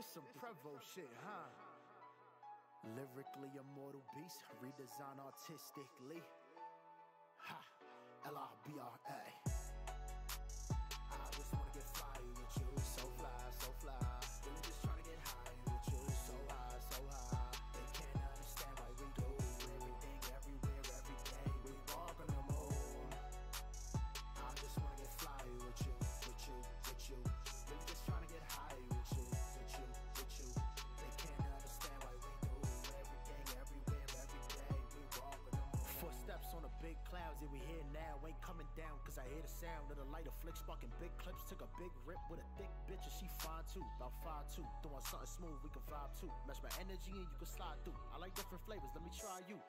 This some Prevo shit, huh? Lyrically immortal beast, redesign artistically. Ha, L-I-B-R-A. I just wanna get fly with you, so fly, so fly. Really just trying to get high with you, so high, so high. They can't understand why we do everything, everywhere, every day. We walk on the moon. I just wanna get fly with you, with you, with you. Really just trying to get high with you, with you, with you. They can't understand why we do everything, everywhere, every day. We walk on the moon. Footsteps on the big clouds, yeah, we here now. Ain't coming down, cause I hear the sound of the light of flick sparking big clips. Took a big rip with a thick bitch and she fine too. About 5'2", throwing something smooth, we can vibe too. Match my energy and you can slide through. I like different flavors, let me try you.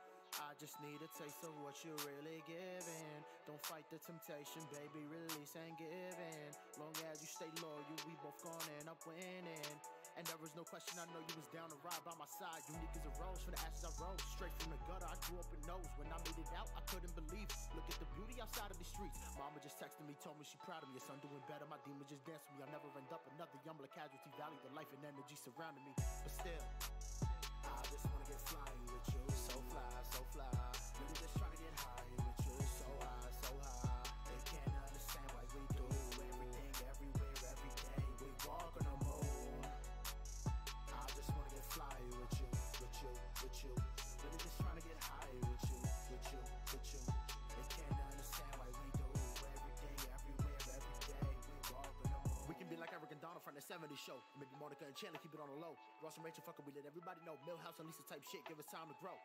I just need a taste of what you're really giving. Don't fight the temptation, baby, release and give in. Long as you stay loyal, we both gonna end up winning. And there was no question, I know you was down to ride by my side. Unique as a rose, from the ashes I rose. Straight from the gutter, I grew up in nose. When I made it out, I couldn't believe it. Look at the beauty outside of the streets. Mama just texted me, told me she proud of me. Your son doing better, my demon just danced with me. I'll never end up another Yumla casualty. Value the life and energy surrounding me. But still, I just wanna get fly with you. So fly, so fly. Really just trying to get high with you. So high, so high. They can't understand why we do everything, everywhere, every day. We walk on the moon. I just wanna get fly with you, with you, with you. Really just trying to get high with you, with you, with you. They can't understand why we do everything, everywhere, every day. We walk on the moon. We can be like Eric and Donna from the 70s show. Maybe Monica and Chandler, keep it on the low. Ross and Rachel, fucker, we let everybody know. Millhouse and Lisa type shit, give us time to grow.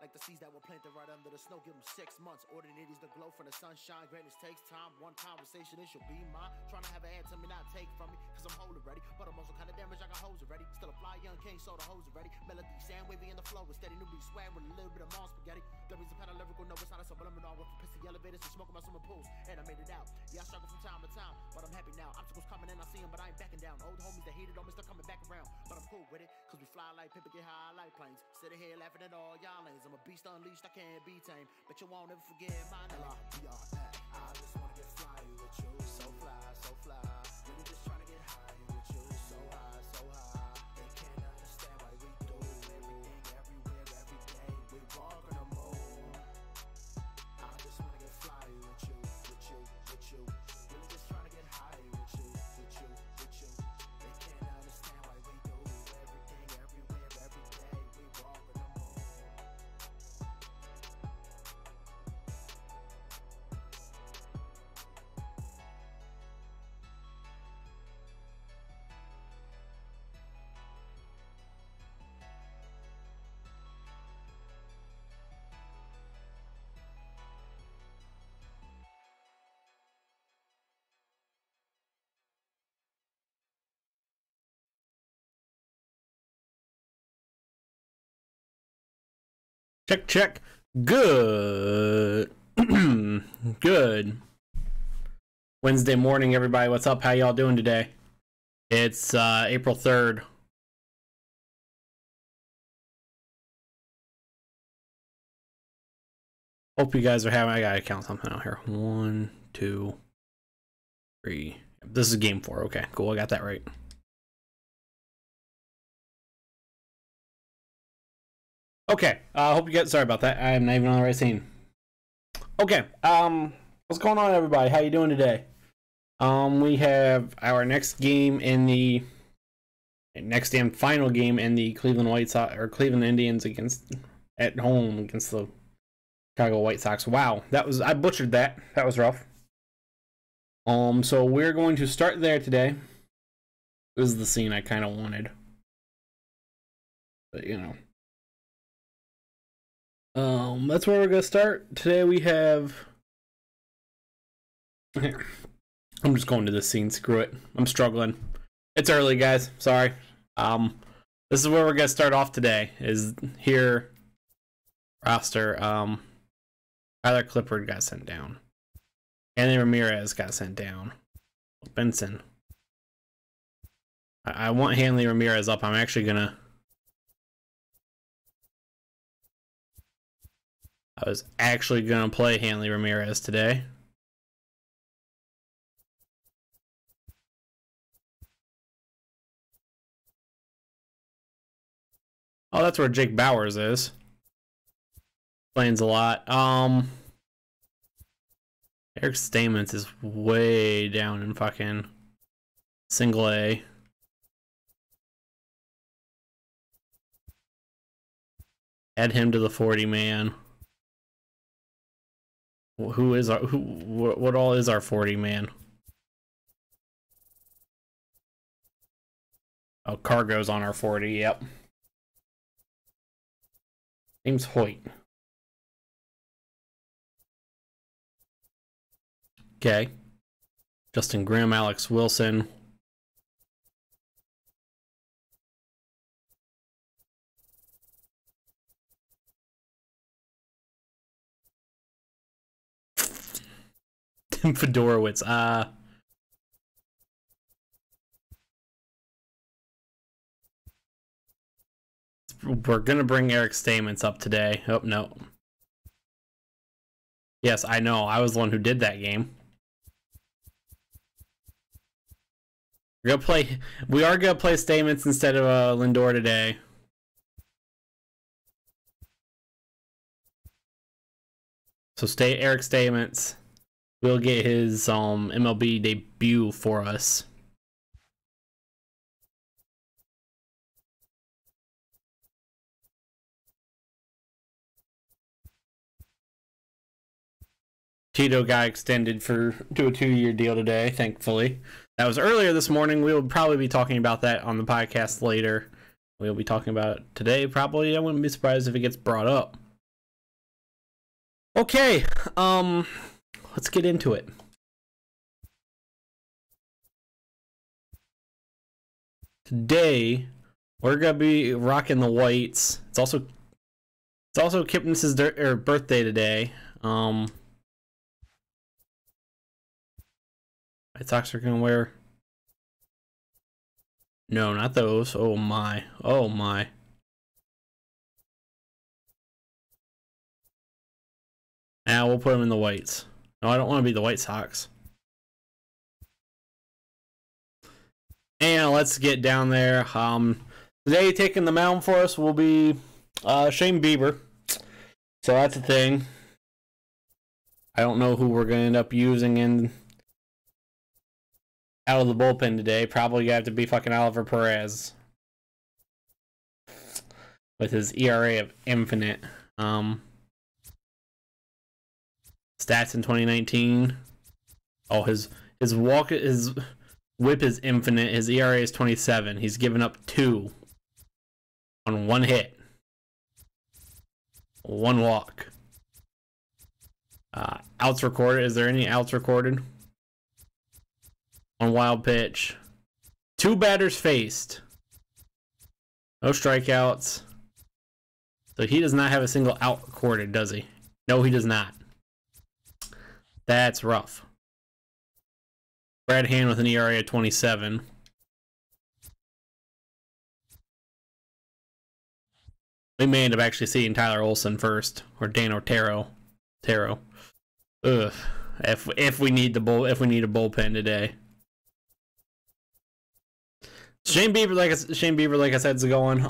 Like the seeds that were planted right under the snow, give them 6 months. Ordinaries the glow from the sunshine. Greatness takes time. One conversation, it should be mine. Trying to have an answer me, not take from me, cause I'm whole already. But I'm also kind of damaged, I got hoes already. Still a fly young king, so the hoes already. Melody, sand wavy in the flow, with steady newbie swag with a little bit of mom spaghetti. W's a kind of lyrical, no, it's not a subliminal. With pissy elevators and smoking my swimming pools. And I made it out. Yeah, I struggle from time to time, but I'm happy now. Obstacles coming and I see them, but I ain't backing down. Old homies that hated on me, still coming back around. But I'm cool with it, cause we fly like Pippa, get high like planes. Sitting here laughing at all y'all lanes. I'm a beast unleashed, I can't be tamed. But you won't ever forget my name. L-I-B-R-A. I just wanna get fly with you. So fly, so fly. Really just trying to get high with you. So high, so high. They can't understand why we do everything, everywhere, every day. We walk on the moon. I just wanna get fly with you, with you, with you. Really just trying to get high with you, with you, with you. They can't understand why we do everything, everywhere, every day. We walk on the moon. Check, check. Good. Good. Wednesday morning, everybody. What's up? How y'all doing today? It's April 3rd. Hope you guys are having... I gotta count something out here. 1, 2, 3. This is game 4. Okay, cool. I got that right. Okay, hope you get... Sorry about that. I'm not even on the right scene. Okay, what's going on, everybody? How you doing today? We have our next game in the... Next and final game in the Cleveland White Sox... Or Cleveland Indians against... At home against the Chicago White Sox. Wow, that was... I butchered that. That was rough. So we're going to start there today. This is the scene I kind of wanted. But, you know... that's where we're gonna start. Today we have... I'm just going to this scene, screw it. I'm struggling. It's early, guys, sorry. This is where we're gonna start off today, is here. Roster, Tyler Clippard got sent down. Hanley Ramirez got sent down. Benson. I want Hanley Ramirez up. I'm actually gonna... I was actually going to play Hanley Ramirez today. Oh, that's where Jake Bowers is. Explains a lot. Eric Stamens is way down in fucking single A. Add him to the 40 man. Who is our what all is our 40 man? Oh, Cargo's on our 40. Yep. Name's Hoyt. Okay. Justin Grimm, Alex Wilson. Tim Fedorowicz. We're gonna bring Eric Stamens up today. Oh no. Yes, I know. I was the one who did that game. We are gonna play Stamens instead of Lindor today. So Eric Stamens will get his MLB debut for us. Tito got extended to a 2-year deal today, thankfully. That was earlier this morning. We will probably be talking about that on the podcast later. We'll be talking about it today, probably. I wouldn't be surprised if it gets brought up. Okay, let's get into it. Today, we're gonna be rocking the whites. It's also Kipnis' birthday today. White Sox are gonna wear. No, not those. Oh my. Oh my. Now we'll put them in the whites. No, I don't want to be the White Sox. And let's get down there. Today taking the mound for us will be Shane Bieber. So that's a thing. I don't know who we're gonna end up using out of the bullpen today. Probably gonna have to be fucking Oliver Perez with his ERA of infinite. Stats in 2019. Oh, his whip is infinite. His ERA is 27. He's given up 2 on 1 hit, 1 walk. Outs recorded. Is there any outs recorded? On wild pitch. 2 batters faced. No strikeouts. So he does not have a single out recorded, does he? No, he does not. That's rough. Brad Hand with an ERA of 27. We may end up actually seeing Tyler Olson first, or Dan Otero. Ugh. If we need a bullpen today. Shane Bieber, like I said, is going.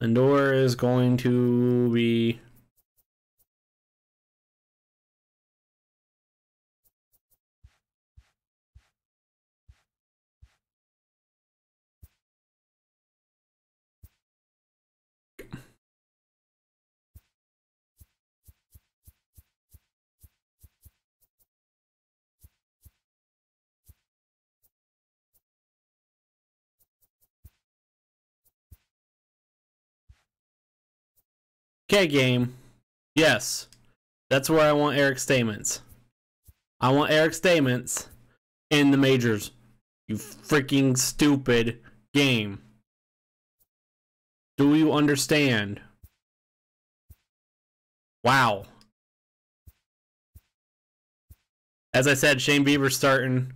Lindor is going to be. Okay, game. Yes. That's where I want Eric Stamens. I want Eric Stamens in the majors. You freaking stupid game. Do you understand? Wow. As I said, Shane Bieber's starting.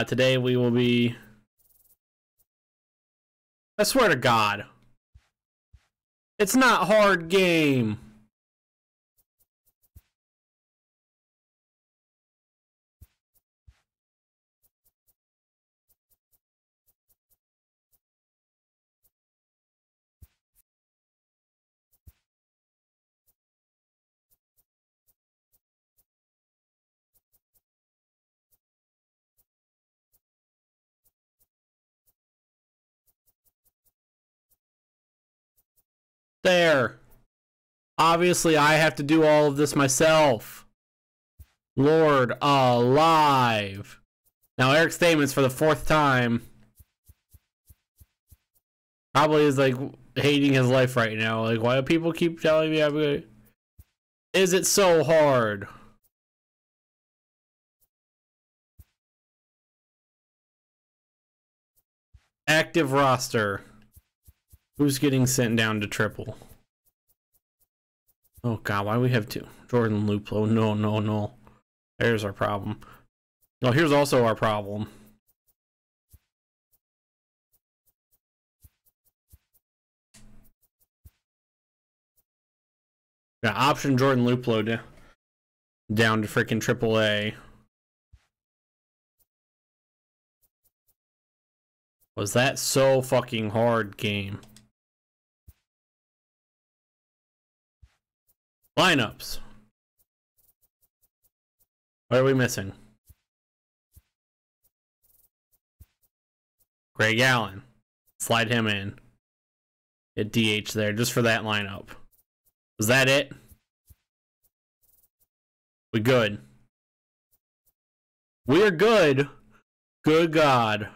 Today we will be... I swear to God. It's not hard game. There. Obviously, I have to do all of this myself. Lord alive. Now, Eric Stamens for the 4th time probably is like hating his life right now. Like, why do people keep telling me I'm gonna... Is it so hard? Active roster. Who's getting sent down to triple? Oh god, why do we have 2? Jordan Luplow. No, no, no. There's our problem. No, here's also our problem. Got option Jordan Luplow down to freaking AAA. Was that so fucking hard, game? Lineups. What are we missing? Greg Allen. Slide him in. Get DH there just for that lineup. Was that it? We good. We're good. Good God.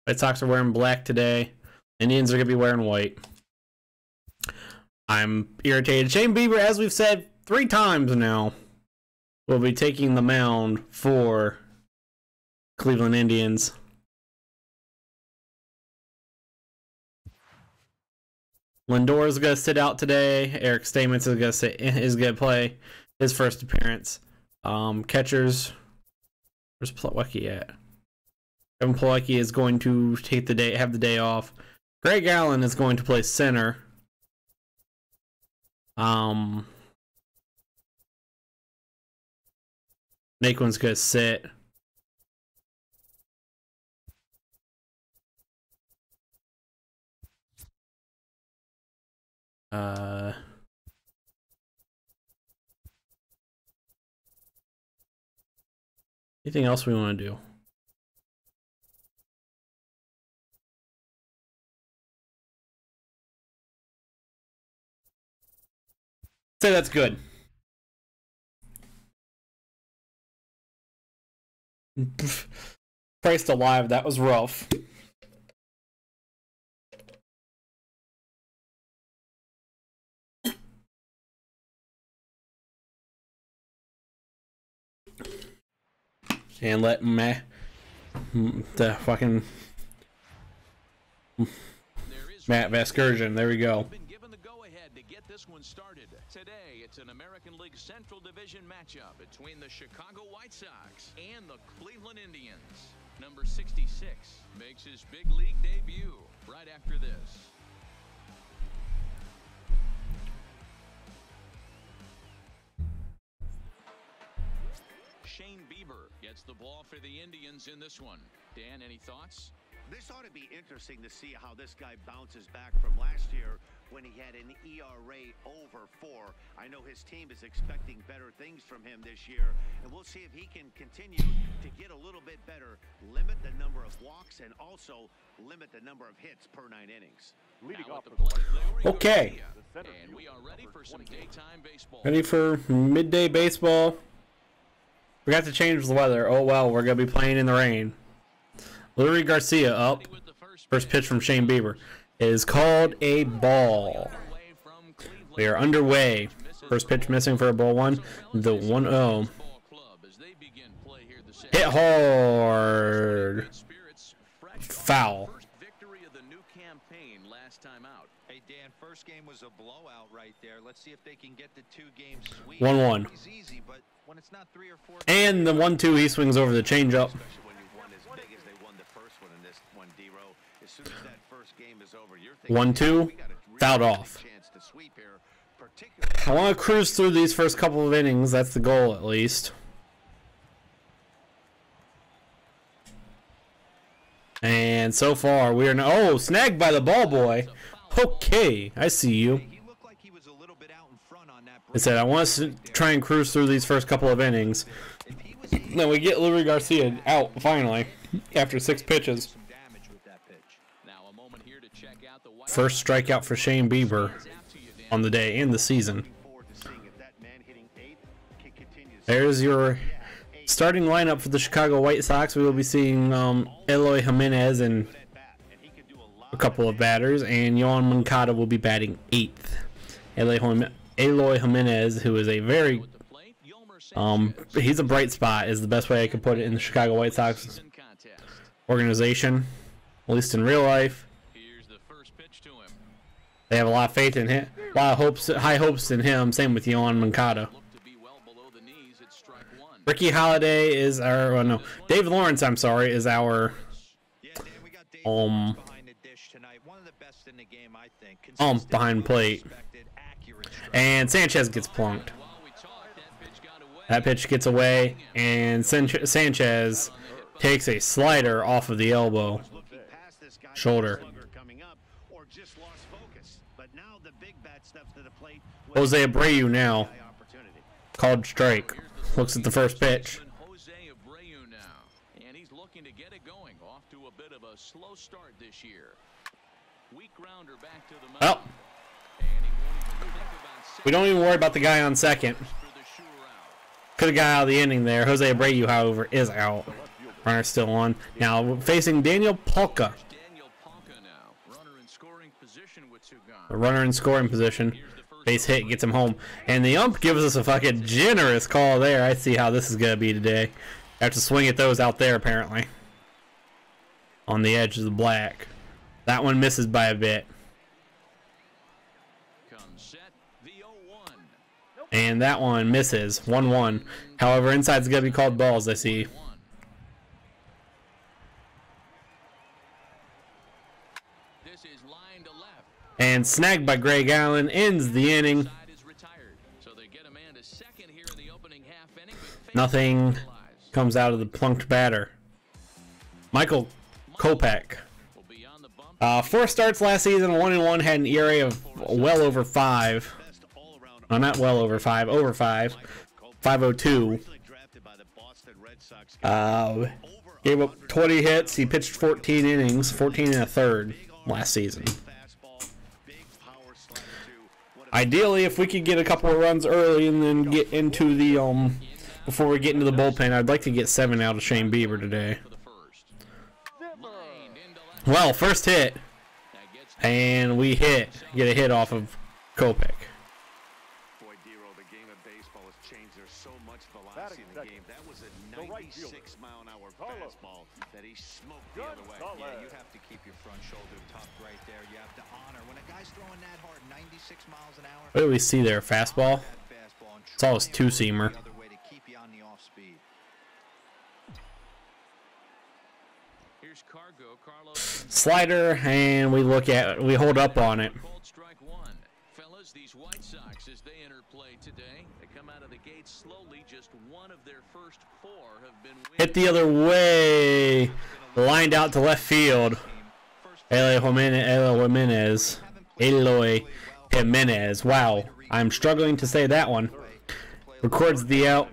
White Sox are wearing black today. Indians are going to be wearing white. I'm irritated. Shane Bieber, as we've said 3 times now, will be taking the mound for Cleveland Indians. Lindor is going to sit out today. Eric Stamens is going to play his first appearance. Catchers, where's Plawecki at? Kevin Plawecki is going to have the day off. Greg Allen is going to play center. Naquin's going to sit. Anything else we want to do? Say that's good. Christ alive, that was rough. And let the fucking Matt Vasgersian. There we go. This one started today. It's an American League Central Division matchup between the Chicago White Sox and the Cleveland Indians. Number 66 makes his big league debut right after this. Shane Bieber gets the ball for the Indians in this one. Dan, any thoughts? This ought to be interesting to see how this guy bounces back from last year when he had an ERA over 4. I know his team is expecting better things from him this year, and we'll see if he can continue to get a little bit better, limit the number of walks, and also limit the number of hits per 9 innings. Okay. And we are ready for some daytime baseball. Ready for midday baseball. Forgot to change the weather. Oh well, we're going to be playing in the rain. Leury Garcia up. First pitch from Shane Bieber is called a ball. We are underway. First pitch missing for a ball 1. The 1-0. Hit hard. Foul. Hey Dan, first game was a blowout right there. Let's see if they can get the 2-game sweep. 1-1. Easy, but when it's not 3 or 4. And the 1-2, he swings over the changeup. As soon as that first game is over, you're thinking 1-2, fouled off. I want to cruise through these first couple of innings. That's the goal, at least. And so far, we are now. Oh, snagged by the ball boy. Okay, I see you. I said I want us to try and cruise through these first couple of innings. Then we get Leury Garcia out finally after 6 pitches. first strikeout for Shane Bieber on the day and the season. There's your starting lineup for the Chicago White Sox. We will be seeing Eloy Jimenez and a couple of batters, and Yoan Moncada will be batting 8th. Eloy Jimenez, who is a very he's a bright spot, is the best way I could put it in the Chicago White Sox organization, at least in real life. They have a lot of faith in him, a lot of hopes, high hopes in him. Same with Yoan Moncada. Ricky Holiday is our, oh no, Dave Lawrence, I'm sorry, is our behind plate. And Sanchez gets plunked. That pitch gets away, and Sanchez takes a slider off of the elbow, shoulder. Jose Abreu now called strike. Looks at the first pitch. Jose Abreu now, and he's looking to get it going. Off to a bit of a slow start this year. Weak grounder back to the mound. Well, we don't even worry about the guy on second. Could have got out of the inning there. Jose Abreu, however, is out. Runner still on. Now facing Daniel Palka. A runner in scoring position. Base hit gets him home. And the ump gives us a fucking generous call there. I see how this is going to be today. I have to swing at those out there, apparently. On the edge of the black. That one misses by a bit. And that one misses. 1-1. However, inside's going to be called balls, I see. And snagged by Greg Allen, ends the inning. Nothing comes out of the plunked batter. Michael Kopech. 4 starts last season, 1-1, had an ERA of well over 5. No, not well over 5, over 5. 5.02. Gave up 20 hits. He pitched 14 innings, 14 and a third last season. Ideally, if we could get a couple of runs early and then get into the before we get into the bullpen, I'd like to get 7 out of Shane Bieber today. Well, first hit, and we get a hit off of Kopech. Boy, Dero, the game of baseball has changed. There's so much velocity in the game. That was a 96-mile-an-hour fastball that he smoked the other way. Yeah, you have to keep your front shoulder tucked right there. You have to honor when a guy's throwing that hard, 96 miles an hour. What do we see there? Fastball? It's all his two-seamer. Slider, and we hold up on it. Fellas, these White Sox, as they enter play today, they come out of the gate slowly. Just one of their first 4 have been hit the other way, lined out to left field. Eloy Jimenez. Wow, I'm struggling to say that one. Records the out.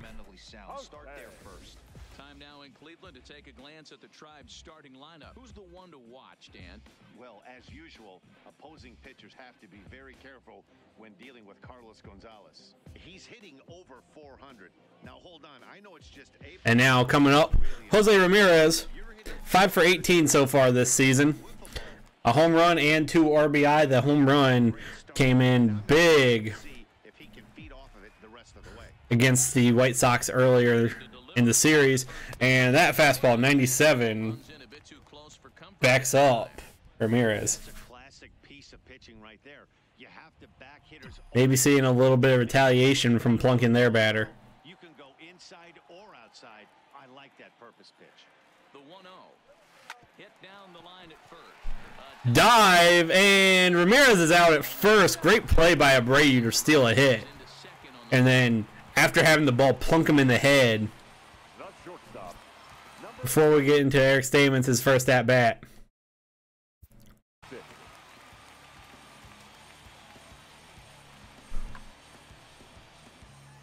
Time now in Cleveland to take a glance at the Tribe's starting lineup. Who's the one to watch, Dan? Well, as usual, opposing pitchers have to be very careful when dealing with Carlos Gonzalez. He's hitting over 400. Now, hold on. I know it's just April. And now coming up, Jose Ramirez, 5 for 18 so far this season. A home run and 2 RBI. The home run came in big against the White Sox earlier in the series. And that fastball, 97, backs up Ramirez. Maybe seeing a little bit of retaliation from plunking their batter. You can go inside or outside. I like that purpose pitch. The 1-0. Hit down the line at first. Dive, and Ramirez is out at first. Great play by Abreu to steal a hit. And then, after having the ball plunk him in the head, before we get into Eric Stamens' first at-bat.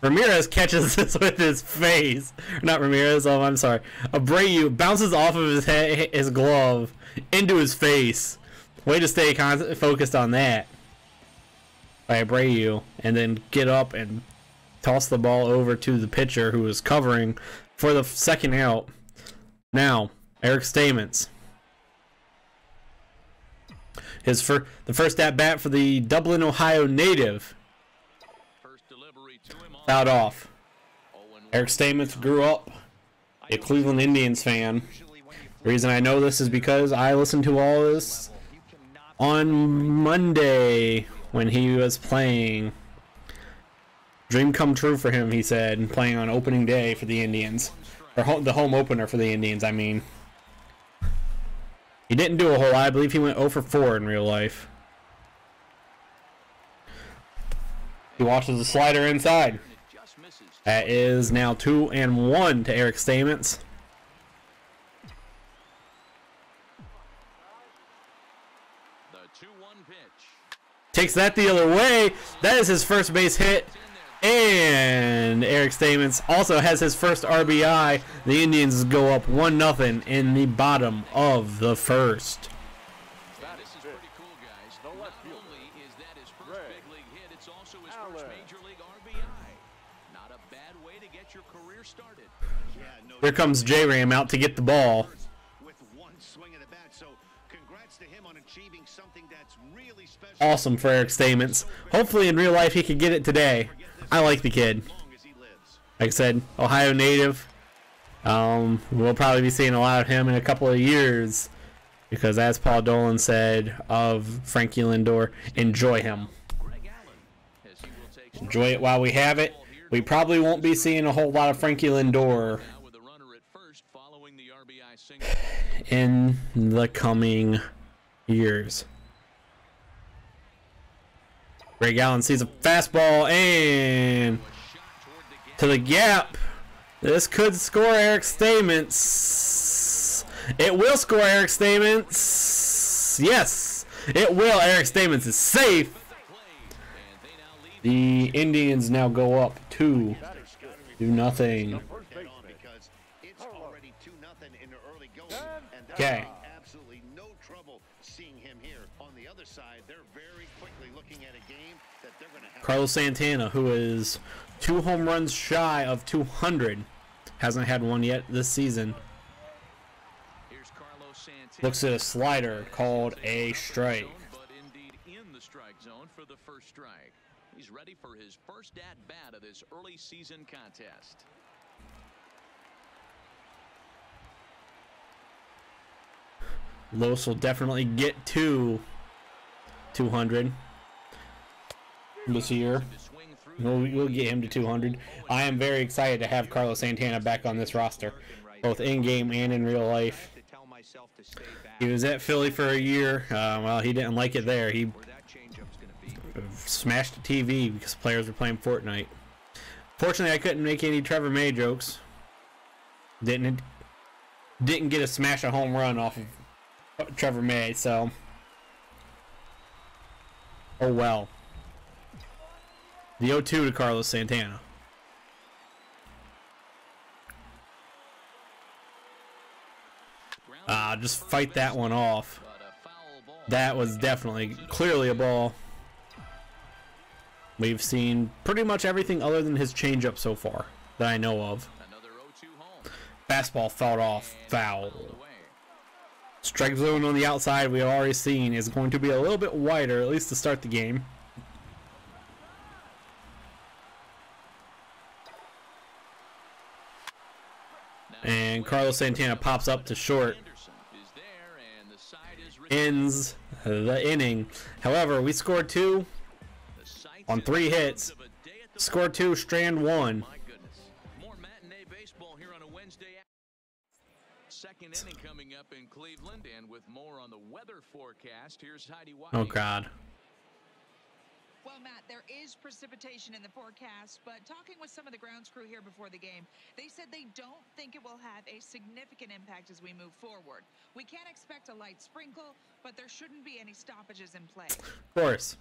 Ramirez catches this with his face. Not Ramirez, I'm sorry. Abreu bounces off of his head, his glove into his face. Way to stay focused on that by Abreu, and then get up and toss the ball over to the pitcher who was covering for the second out. Now, Eric Stamens. The first at bat for the Dublin, Ohio native. Fouled off. Eric Stamens grew up a Cleveland Indians fan. The reason I know this is because I listened to all this on Monday when he was playing. Dream come true for him, he said, playing on opening day for the Indians. Or the home opener for the Indians, I mean. He didn't do a whole lot. I believe he went 0 for 4 in real life. He watches the slider inside. That is now 2-1 to Eric Stamens. Takes that the other way. That is his first base hit. And Eric Stamens also has his first RBI. The Indians go up 1-0 in the bottom of the first. This is pretty cool, guys. Not only is that his first big league hit, it's also his first major league RBI. Not a bad way to get your career started. Here comes J-Ram out to get the ball. With one swing of the bat, so congrats to him on achieving something that's really special. Awesome for Eric Stamens. Hopefully in real life he could get it today. I like the kid. Like I said, Ohio native. We'll probably be seeing a lot of him in a couple of years because, as Paul Dolan said of Frankie Lindor, enjoy him. Enjoy it while we have it. We probably won't be seeing a whole lot of Frankie Lindor in the coming years. Greg Allen sees a fastball and to the gap. This could score Eric Stamens. It will score Eric Stamens. Yes, it will. Eric Stamens is safe. The Indians now go up 2-0. Okay. Absolutely no trouble seeing him here. On the other side, they're very quickly looking at a game that they're going to have. Carlos Santana, who is 2 home runs shy of 200, hasn't had one yet this season. Looks at a slider called a strike. But indeed in the strike zone for the first strike. He's ready for his first at bat of this early season contest. Los will definitely get to 200 this year. We'll get him to 200. I am very excited to have Carlos Santana back on this roster, both in-game and in real life. He was at Philly for a year. Well, he didn't like it there. He smashed the TV because players were playing Fortnite. Fortunately, I couldn't make any Trevor May jokes. Didn't get a smash a home run off of Trevor May, so oh well. The 0-2 to Carlos Santana. Just fight that one off. That was definitely, clearly a ball. We've seen pretty much everything other than his changeup so far that I know of. Fastball fouled off, foul. Strike zone on the outside we have already seen is going to be a little bit wider, at least to start the game. And Carlos Santana pops up to short. Ends the inning. However, we scored 2 on 3 hits. Scored 2, strand 1. More matinee baseball here on a Wednesday. Second inning coming up in Cleveland, and with more on the weather forecast, here's Heidi White. Oh God. Well, Matt, there is precipitation in the forecast, but talking with some of the grounds crew here before the game, they said they don't think it will have a significant impact as we move forward. We can't expect a light sprinkle, but there shouldn't be any stoppages in play. Of course.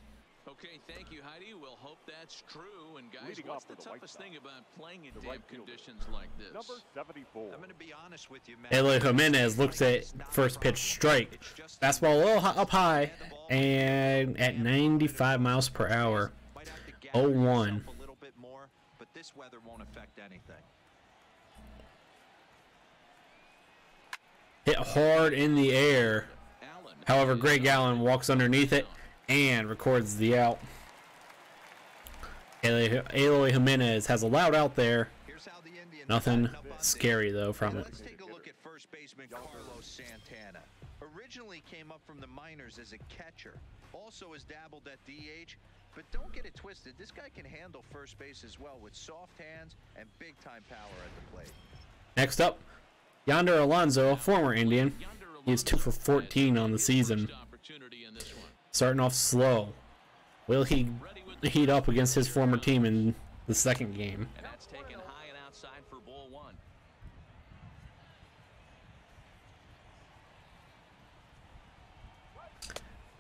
Okay, thank you, Heidi. We'll hope that's true. And guys, Leading what's off the for the White toughest Sox, thing about playing in the damp right fielder, conditions like this? Number 74. I'm going to be honest with you, Matt. Eloy Jimenez looks at first pitch strike. Fastball a little up high and at 95 miles per hour. Might have to gather 0-1. yourself a little bit more, but this weather won't affect anything. Hit hard in the air. Allen. However, Greg Allen walks underneath it and records the out. Eloy Jimenez has a loud out there. Here's how the Indians Nothing button up on scary this. though from it. Let's take a look at first baseman Carlos Santana. Originally came up from the minors as a catcher. Also has dabbled at DH, but don't get it twisted. This guy can handle first base as well with soft hands and big time power at the plate. Next up, Yonder Alonso, former Indian. He's 2 for 14 on the season. Starting off slow. Will he heat up against his former team in the second game? And that's taken high and outside for ball one.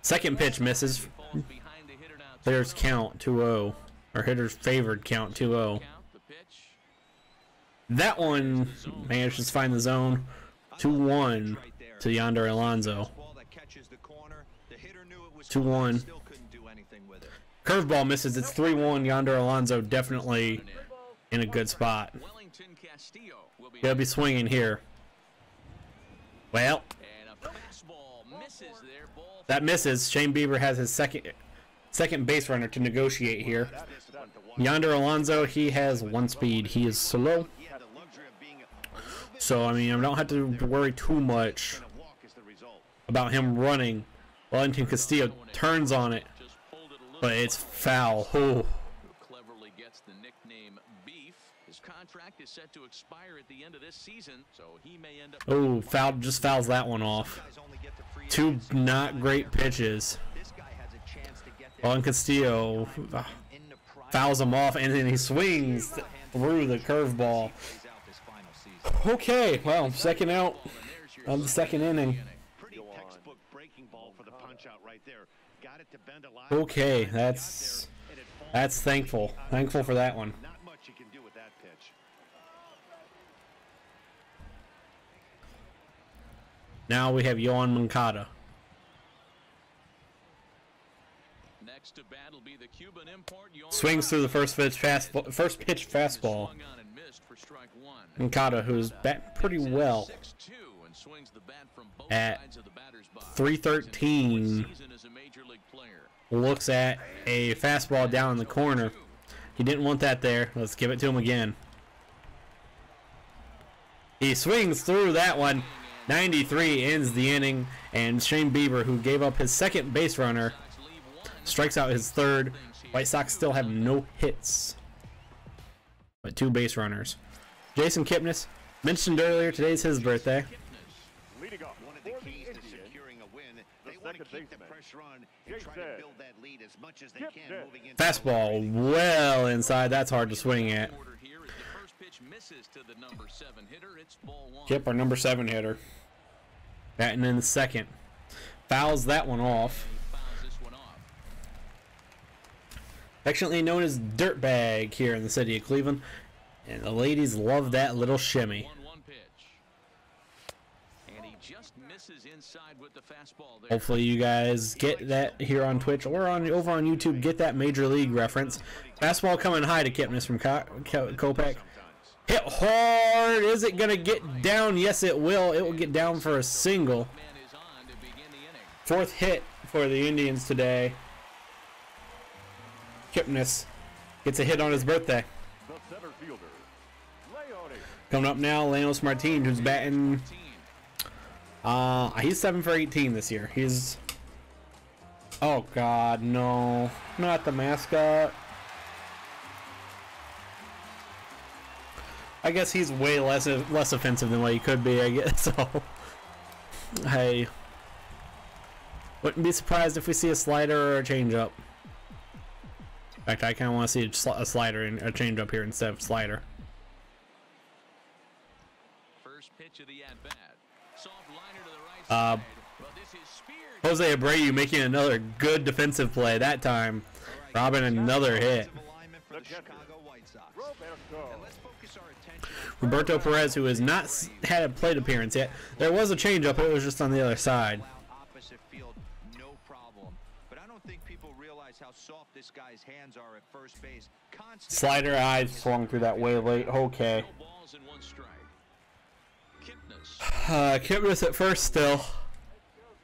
Second pitch misses. Players count 2-0. Or hitters favored count 2-0. That one manages to find the zone. 2-1 to Yonder Alonso. 2-1. Curveball misses. It's 3-1. Yonder Alonso definitely in a good spot. He'll be swinging here. Well, that misses. Shane Bieber has his second base runner to negotiate here. Yonder Alonso, he has one speed. He is slow. So, I mean, I don't have to worry too much about him running. Wellington Castillo turns on it, but it's foul. Oh. Cleverly gets the nickname Beef. His contract is set to expire at the end of this season, so he may end up. Oh, foul, just fouls that one off. Two not great pitches. Wellington Castillo fouls him off, and then he swings through the curveball. Okay, well, second out of the second inning. Okay, that's thankful. Thankful for that one. Not much you can do with that pitch. Now we have Yohan Moncada. Next to bat will be the Cuban import. Swings through the first pitch fastball. Moncada, who's batting pretty well at 313, looks at a fastball down in the corner. He didn't want that there. Let's give it to him again. He swings through that one. 93 ends the inning, and Shane Bieber, who gave up his second base runner, strikes out his third. White Sox still have no hits, but 2 base runners. Jason Kipnis, mentioned earlier, today's his birthday. Leading off One of for the the keys to Indians, securing a win, the they want to second keep the baseman, pressure on and try to Jason build that lead as much as they can moving into Fastball well inside. That's hard to swing at. Kip, our number 7 hitter. Batting in the second. Fouls that one off. Affectionately known as Dirtbag here in the city of Cleveland. And the ladies love that little shimmy. Hopefully you guys get that here on Twitch or over on YouTube. Get that Major League reference. Fastball coming high to Kipnis from Kopech. Hit hard. Is it going to get down? Yes, it will. It will get down for a single. 4th hit for the Indians today. Kipnis gets a hit on his birthday. the center fielder, Leone. Coming up now, Leonos Martin, who's batting. He's 7 for 18 this year. He's. Oh God, no, not the mascot. I guess he's way less offensive than what he could be. I guess so. Hey, wouldn't be surprised if we see a slider or a changeup. In fact, I kind of want to see a slider and a changeup here instead of slider. First pitch of the at-bat. Soft liner to the right side. Jose Abreu making another good defensive play that time. Robbing another hit. Roberto Perez, who has not had a plate appearance yet. There was a changeup, it was just on the other side. Opposite field, no problem. But I don't think people realize how soft this guy's hands are at first base. Slider eyes flung through that way late. Okay. Kipnis at first still.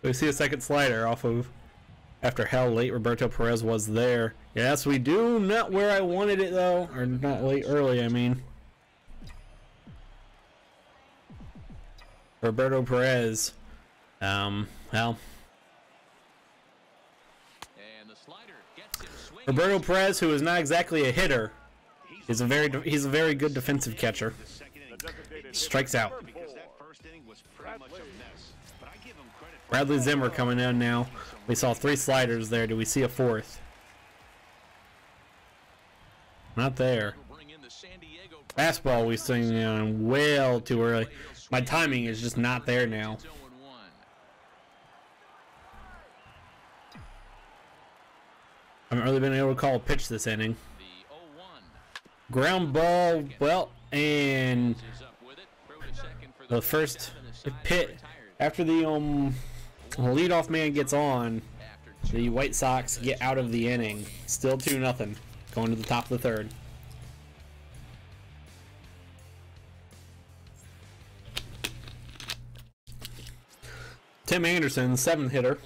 We see a second slider off of after how late Roberto Perez was there. Yes, we do. Not where I wanted it though, or not late early. I mean, Roberto Perez. Well, Roberto Perez, who is not exactly a hitter, he's a very good defensive catcher. Strikes out. Bradley Zimmer coming in now. We saw 3 sliders there. Do we see a 4th? Not there. Fastball we seen on well too early. My timing is just not there now. I haven't really been able to call a pitch this inning. Ground ball, well, and the first pit after the leadoff man gets on, the White Sox get out of the inning. Still 2-0, going to the top of the 3rd. Tim Anderson, 7th hitter.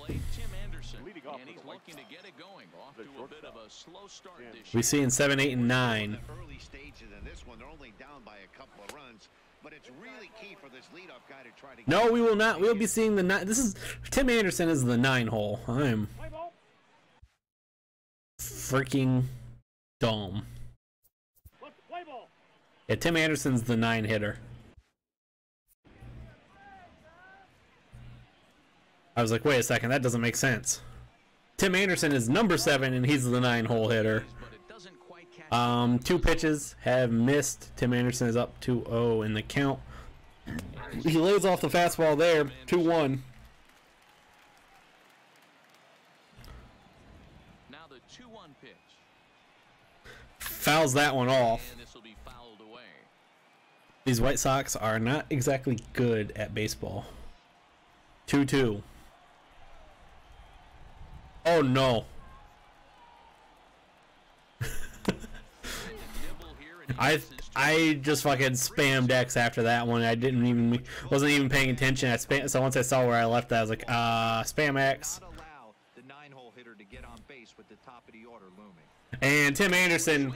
We see in 7, 8, and 9. Early stages in this one, they're only down by a couple of runs, but it's really key for this leadoff guy to try to. No, we will not. We'll be seeing the 9. This is Tim Anderson is the 9 hole. I'm freaking dumb. Yeah, Tim Anderson's the 9 hitter. I was like, wait a second, that doesn't make sense. Tim Anderson is number 7, and he's the 9 hole hitter. 2 pitches have missed. Tim Anderson is up 2-0 in the count. He lays off the fastball there, 2-1. Now the 2-1 pitch. Fouls that one off. These White Sox are not exactly good at baseball. 2-2. Oh no. I just fucking spammed X after that one. I wasn't even paying attention. So once I saw where I left that, I was like, spam X. And Tim Anderson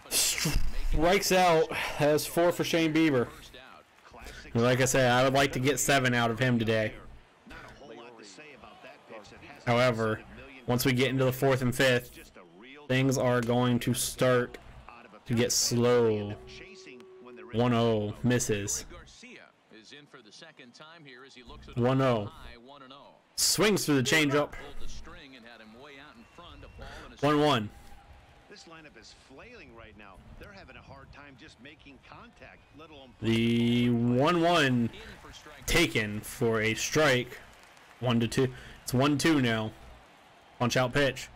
strikes out, has 4 for Shane Bieber. Like I said, I would like to get 7 out of him today. However, once we get into the 4th and 5th, things are going to start to get slow. 1-0 misses. 1-0. Swings through the changeup. 1-1. This lineup is flailing right now. They're having a hard time just making contact, let alone. The 1-1 taken for a strike. 1-2. It's 1-2 now. Punch out pitch.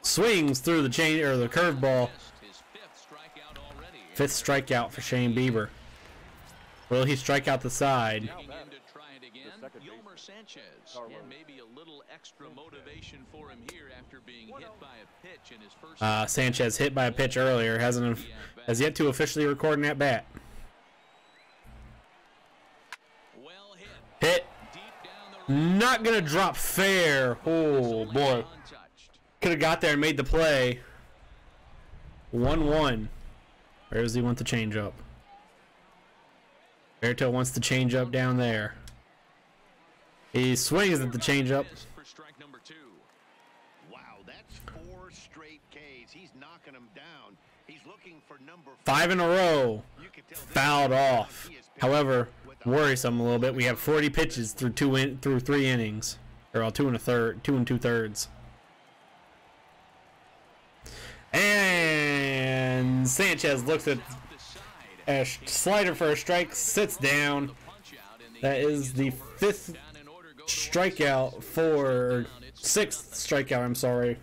Swings through the chain or the curveball. 5th strikeout for Shane Bieber. Will he strike out the side? Sanchez hit by a pitch earlier. Has yet to officially record an at bat. Hit. Not gonna drop fair. Oh boy. Could have got there and made the play. 1-1. Where does he want the change up? Berto wants the change up down there. He swings at the change up. Wow, that's 4 straight Ks. He's knocking them down. He's looking for number 5 in a row. Fouled off. However, worrisome a little bit. We have 40 pitches through 3 innings, or 2 2/3. And Sanchez looks at a slider for a strike, sits down. That is the 5th strikeout for sixth strikeout. I'm sorry,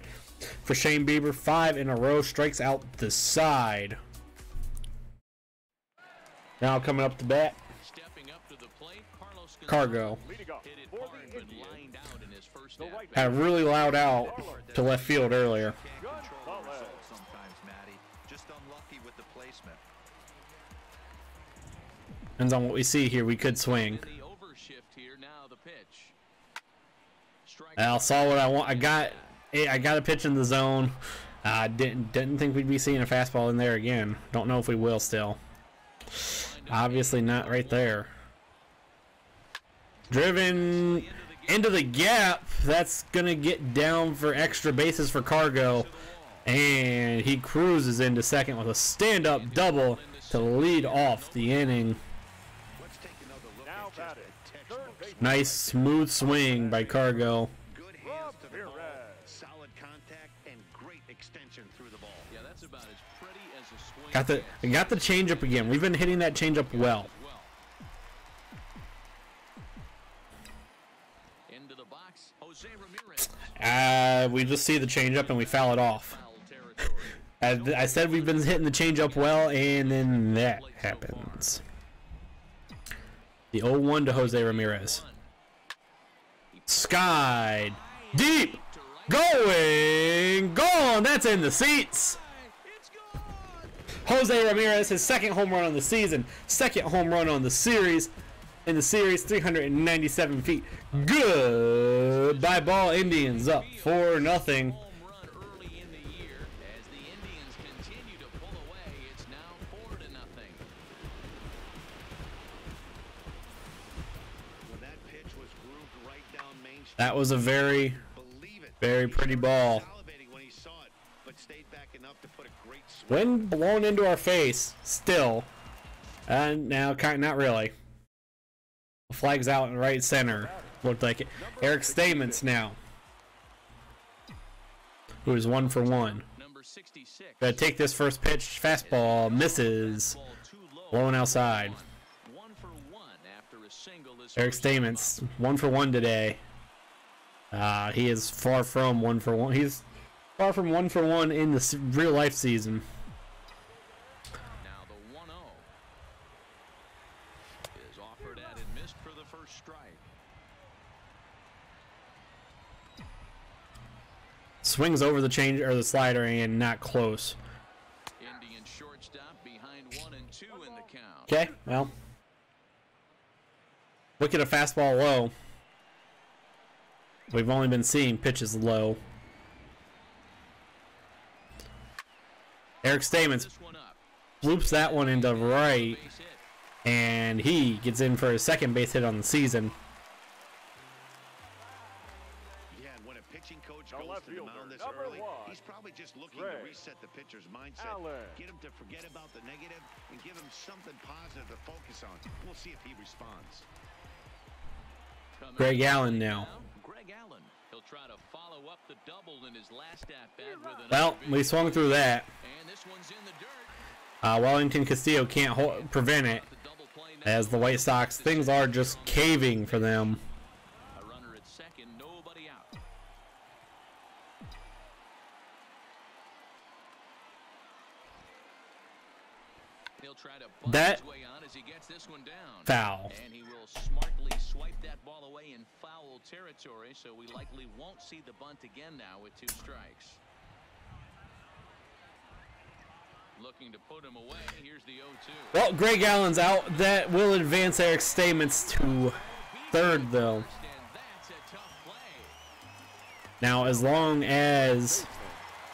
for Shane Bieber. 5 in a row, strikes out the side. Now coming up to bat, Stepping up to the plate, Carlos Cargo. Leading off hit it for hard, the but Indians. lined out in his first The at right bat. Had a really loud out to left field earlier. Can't Good control ball the left. results sometimes, Matty. Just unlucky with the placement. Depends on what we see here. We could swing. In the overshift here, now the pitch. Strike I saw what I want. I got a pitch in the zone. I didn't think we'd be seeing a fastball in there again. Don't know if we will still. Obviously not right there. Driven into the gap. That's gonna get down for extra bases for Cargo, and he cruises into second with a stand-up double to lead off the inning. Let's take another look Now at just batting, a third textbook base. Nice smooth swing by Cargo. good hands to the ball, Ramirez. solid contact, and great extension through the ball. Yeah, that's about as pretty as a swing. Got the changeup again. We've been hitting that changeup well. Into the box, Jose Ramirez. We just see the changeup and we foul it off. Foul territory. I said we've been hitting the changeup well, and then that happens. The 0-1 to Jose Ramirez. Skied. Deep. Going. Gone. That's in the seats. It's gone. Jose Ramirez, his second home run on the season. Second home run on the series. In the series, 397 feet. Goodbye ball. Indians up 4-0. Home run early in the year as the Indians continue to pull away. It's now 4-0. Well, that pitch was grooved right down Main Street. That was a very, Believe it. very pretty ball. Salivating when he saw it, but stayed back enough to put a great swing. Wind blown into our face, still. And now, not really. Flag's out in right center. Looked like it. Eric Stamens now, who is 1 for 1. Number 66. Gotta take this first pitch. Fastball misses. Ball too low. Blowing outside. 1 for 1 after a single this Eric first Stamens, 1 for 1 today. He is far from 1 for 1. He's far from 1 for 1 in the real life season. Now the 1-0 is offered at and missed for the first strike. Swings over the change or the slider and not close. Indian shortstop behind 1 and 2 in the count. Okay, well. Look at a fastball low. We've only been seeing pitches low. Eric Stamens This one up. bloops that one into right, Base hit. and he gets in for his second base hit on the season. Yeah, and when a pitching coach Our goes left to the fielder, mound this number early, 1, he's probably just looking Ray to reset the pitcher's mindset, Allen. get him to forget about the negative, and give him something positive to focus on. We'll see if he responds. Coming Greg up Allen now. Greg Allen. He'll try to follow up the double in his last at bat with an Well, we swung through that. and this one's in the dirt. Wellington Castillo can't prevent it, The double play now. as the White Sox, things are just caving for them. A runner at second, nobody out. He'll try to butt That- his way on as he gets this one down. Foul. And he will smartly swipe that ball away in foul territory, so we likely won't see the bunt again now with 2 strikes. Looking to put him away. Here's the 0-2. Well, Greg Allen's out. That will advance Eric Stamens to third, though. And that's a tough play. Now, as long as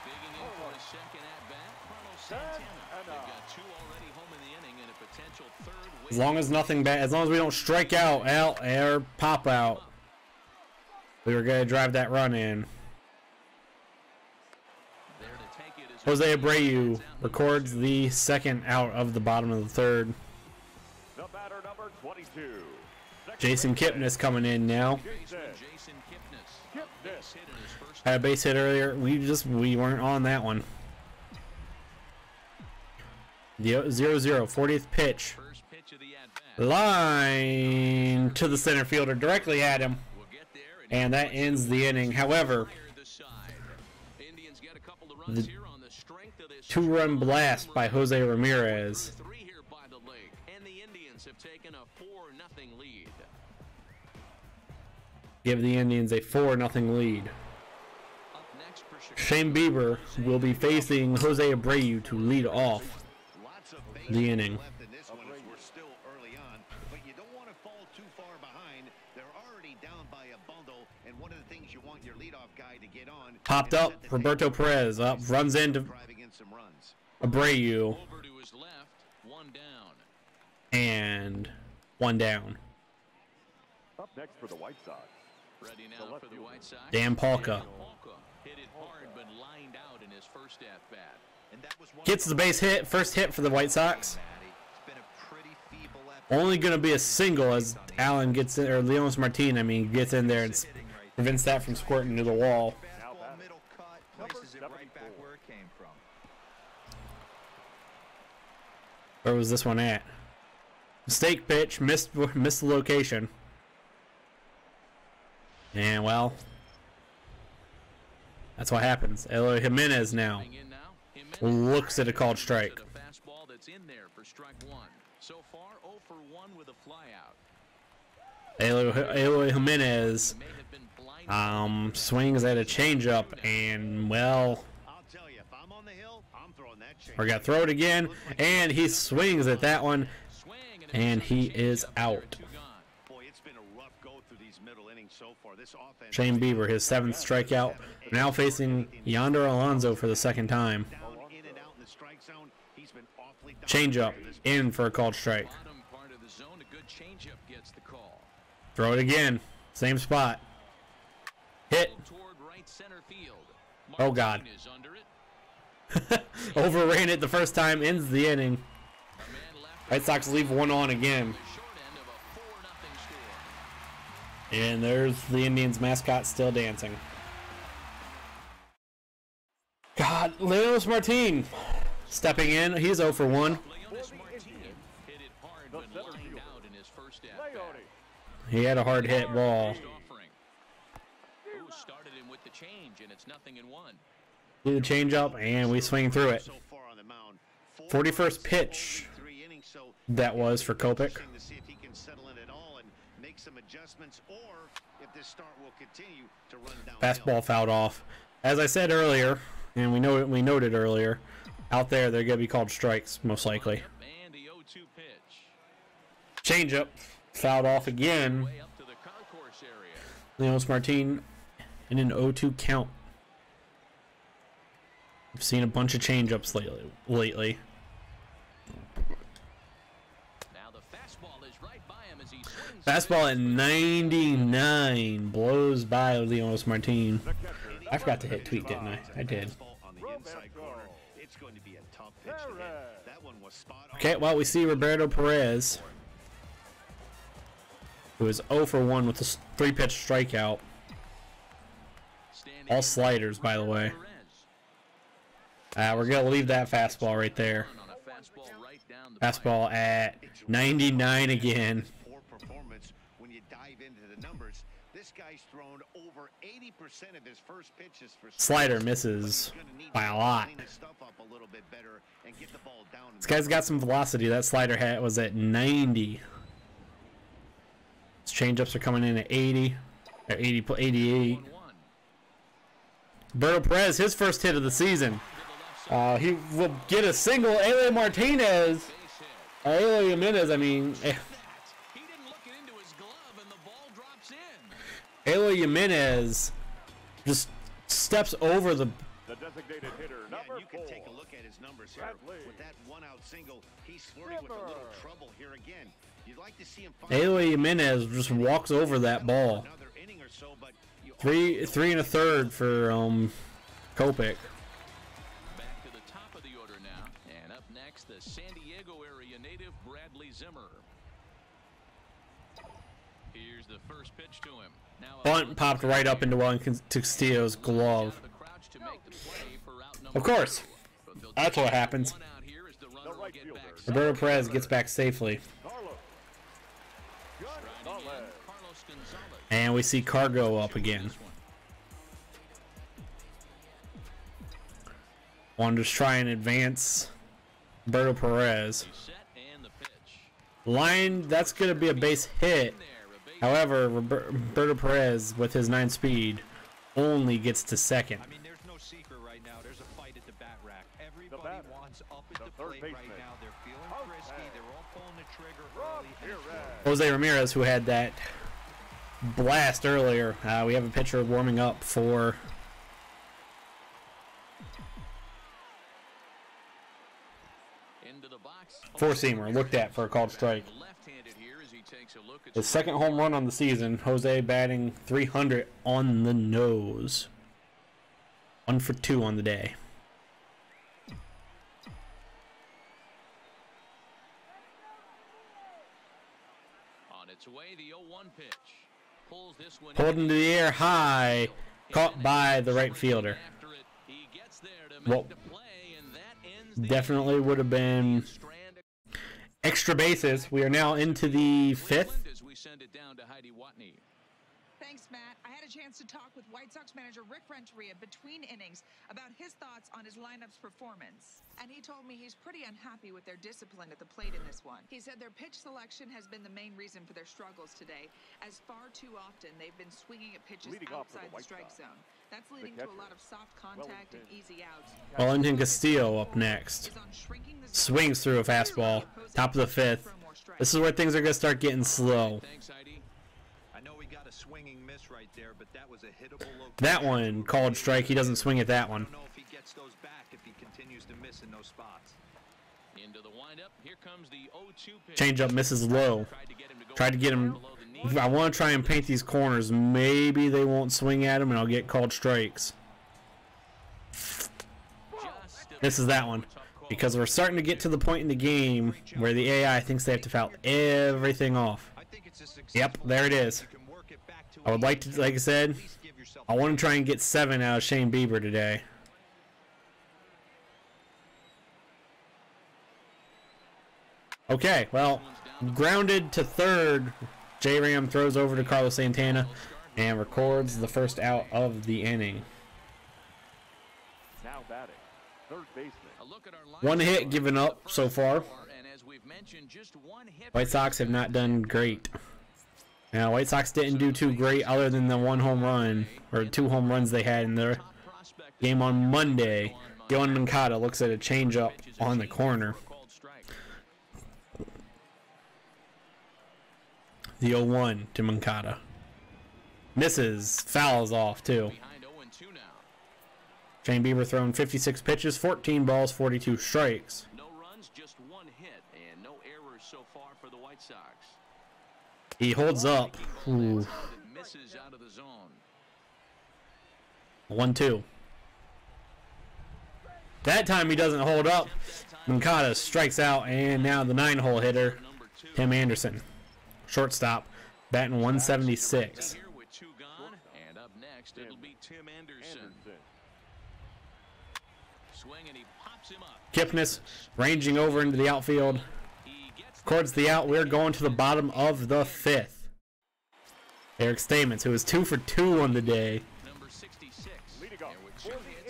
Digging in for a second at bat, Carlos Santana. They've got 2 already home in the inning and a potential third win. as long as nothing bad, as long as we don't strike out, or pop out, we were gonna drive that run in. There to take it is Jose Abreu records the second out of the bottom of the third. The batter number 22. Second Jason baseman, Kipnis coming in now. Jason Jason Kipnis. Kipnis. Base hit in his first Had a base hit earlier. We weren't on that one. The 0-0, 40th pitch. first pitch of the at bat. Line to the center fielder. Directly at him. We'll get And that ends the inning. However, the two-run blast by Jose Ramirez give the Indians a 4-0 lead. Shane Bieber will be facing Jose Abreu to lead off the inning. Popped up, Roberto Perez up, runs into Abreu, and one down. Up next for the White Sox. Ready now for the White Sox. Dan Palka hit it hard, but lined out in his first at bat. gets the base hit, first hit for the White Sox. Only going to be a single as Allen gets in, or Leonys Martin, I mean, gets in there and prevents that from squirting to the wall. Where was this one at? Mistake pitch, missed the location. And well, that's what happens. Eloy Jimenez now looks at a called strike. Eloy Jimenez swings at a changeup, and well, we're gonna throw it again, and he swings at that one, and he is out. Shane Bieber, his 7th strikeout, now facing Yonder Alonso for the 2nd time. Changeup in for a called strike. Throw it again, same spot. Hit. Oh God. Overran it the first time, ends the inning. White Sox leave one on again. And there's the Indians mascot still dancing. God, Leonys Martin stepping in. He's 0 for 1. He had a hard hit ball. Do the change up, and we swing through it. 41st pitch that was for Kopech. Fastball fouled off. As I said earlier, and we noted earlier, out there they're going to be called strikes most likely. Changeup fouled off again. Leonys Martin in an 0-2 count. I've seen a bunch of changeups lately. Fastball at 99 blows by Leonys Martin. I forgot to hit tweet, didn't I? I did. Okay, well, we see Roberto Perez, who is 0 for 1 with a 3-pitch strikeout. All sliders, by the way. We're going to leave that fastball right there. Fastball at 99 again. Slider misses by a lot. This guy's got some velocity. That slider was at 90. His changeups are coming in at 80. Or 88. Roberto Perez, his first hit of the season. He will get a single. Eloy Martinez. Eloy Jimenez, I mean. Eloy Jimenez just steps over the designated hitter, number you can take a look at his numbers here. With that one-out single, he's flirting with a little trouble here again. You'd like to see him. Eloy Jimenez just walks over that ball. 3 1/3 for Kopech. Back to the top of the order now, and up next, the San Diego area native Bradley Zimmer. Here's the first pitch to him. Bunt popped right up into Wellington Castillo's glove. Of course, that's what happens. Roberto Perez gets back safely. And we see Cargo up again. Want to try and advance Roberto Perez. Line, that's going to be a base hit. However, Roberto Perez, with his 9 speed, only gets to second. I mean, there's no secret right now. There's a fight at the bat rack. Everybody wants up at the plate right now. They're feeling frisky. They're all pulling the trigger early. Jose Ramirez, who had that blast earlier. We have a pitcher warming up for four-seamer, looked at for a called strike. His second home run on the season. Jose batting .300 on the nose. 1 for 2 on the day. On its way, the 0-1 pitch. Pulls this one Pulled into the air high, caught by the right fielder. He gets there to Well, make the play, and that ends the definitely would have been extra bases. We are now into the 5th. as we send it down to Heidi Watney. Thanks, Matt. I had a chance to talk with White Sox manager Rick Renteria between innings about his thoughts on his lineup's performance. And he told me he's pretty unhappy with their discipline at the plate in this one. He said their pitch selection has been the main reason for their struggles today, as far too often they've been swinging at pitches outside the strike zone. That's leading to a lot of soft contact and easy outs. Wellington Castillo up next. Swings through a fastball. Top of the 5th. This is where things are going to start getting slow. Thanks, Heidi. I know we got a swinging miss right there, but that was a hittable location. That one, called strike. He doesn't swing at that one. I don't know if he gets those back if he continues to miss in those spots. Into the windup. Here comes the 0-2 pitch. Changeup misses low. Tried to get him. I want to try and paint these corners. Maybe they won't swing at him and I'll get called strikes. Misses that one. Because we're starting to get to the point in the game where the AI thinks they have to foul everything off. Yep, there it is. I would like to, like I said, I want to try and get 7 out of Shane Bieber today. Okay, well, grounded to third. J-Ram throws over to Carlos Santana and records the first out of the inning. Now batting, third baseman. A look at our line 1 hit given up so far. And as we've mentioned, just 1 hit. White Sox have not done great. Now, White Sox didn't do too great other than the 1 home run, or 2 home runs they had in their game on Monday. Yohan Moncada looks at a changeup on the corner. The 0-1 to Moncada. Misses, fouls off too. Behind 0-2 now. Shane Bieber thrown 56 pitches, 14 balls, 42 strikes. No runs, just 1 hit, and no errors so far for the White Sox. He holds up. Ooh. It misses out of the zone. 1-2. That time he doesn't hold up. Moncada strikes out, and now the 9-hole hitter, Tim Anderson. Shortstop, batting 176. Here with 2 gone, and up next it'll be Tim Anderson. Swing and he pops him up. Kipnis ranging over into the outfield. Records the out. We're going to the bottom of the 5th. Eric Stamens, who was 2 for 2 on the day. Number 66.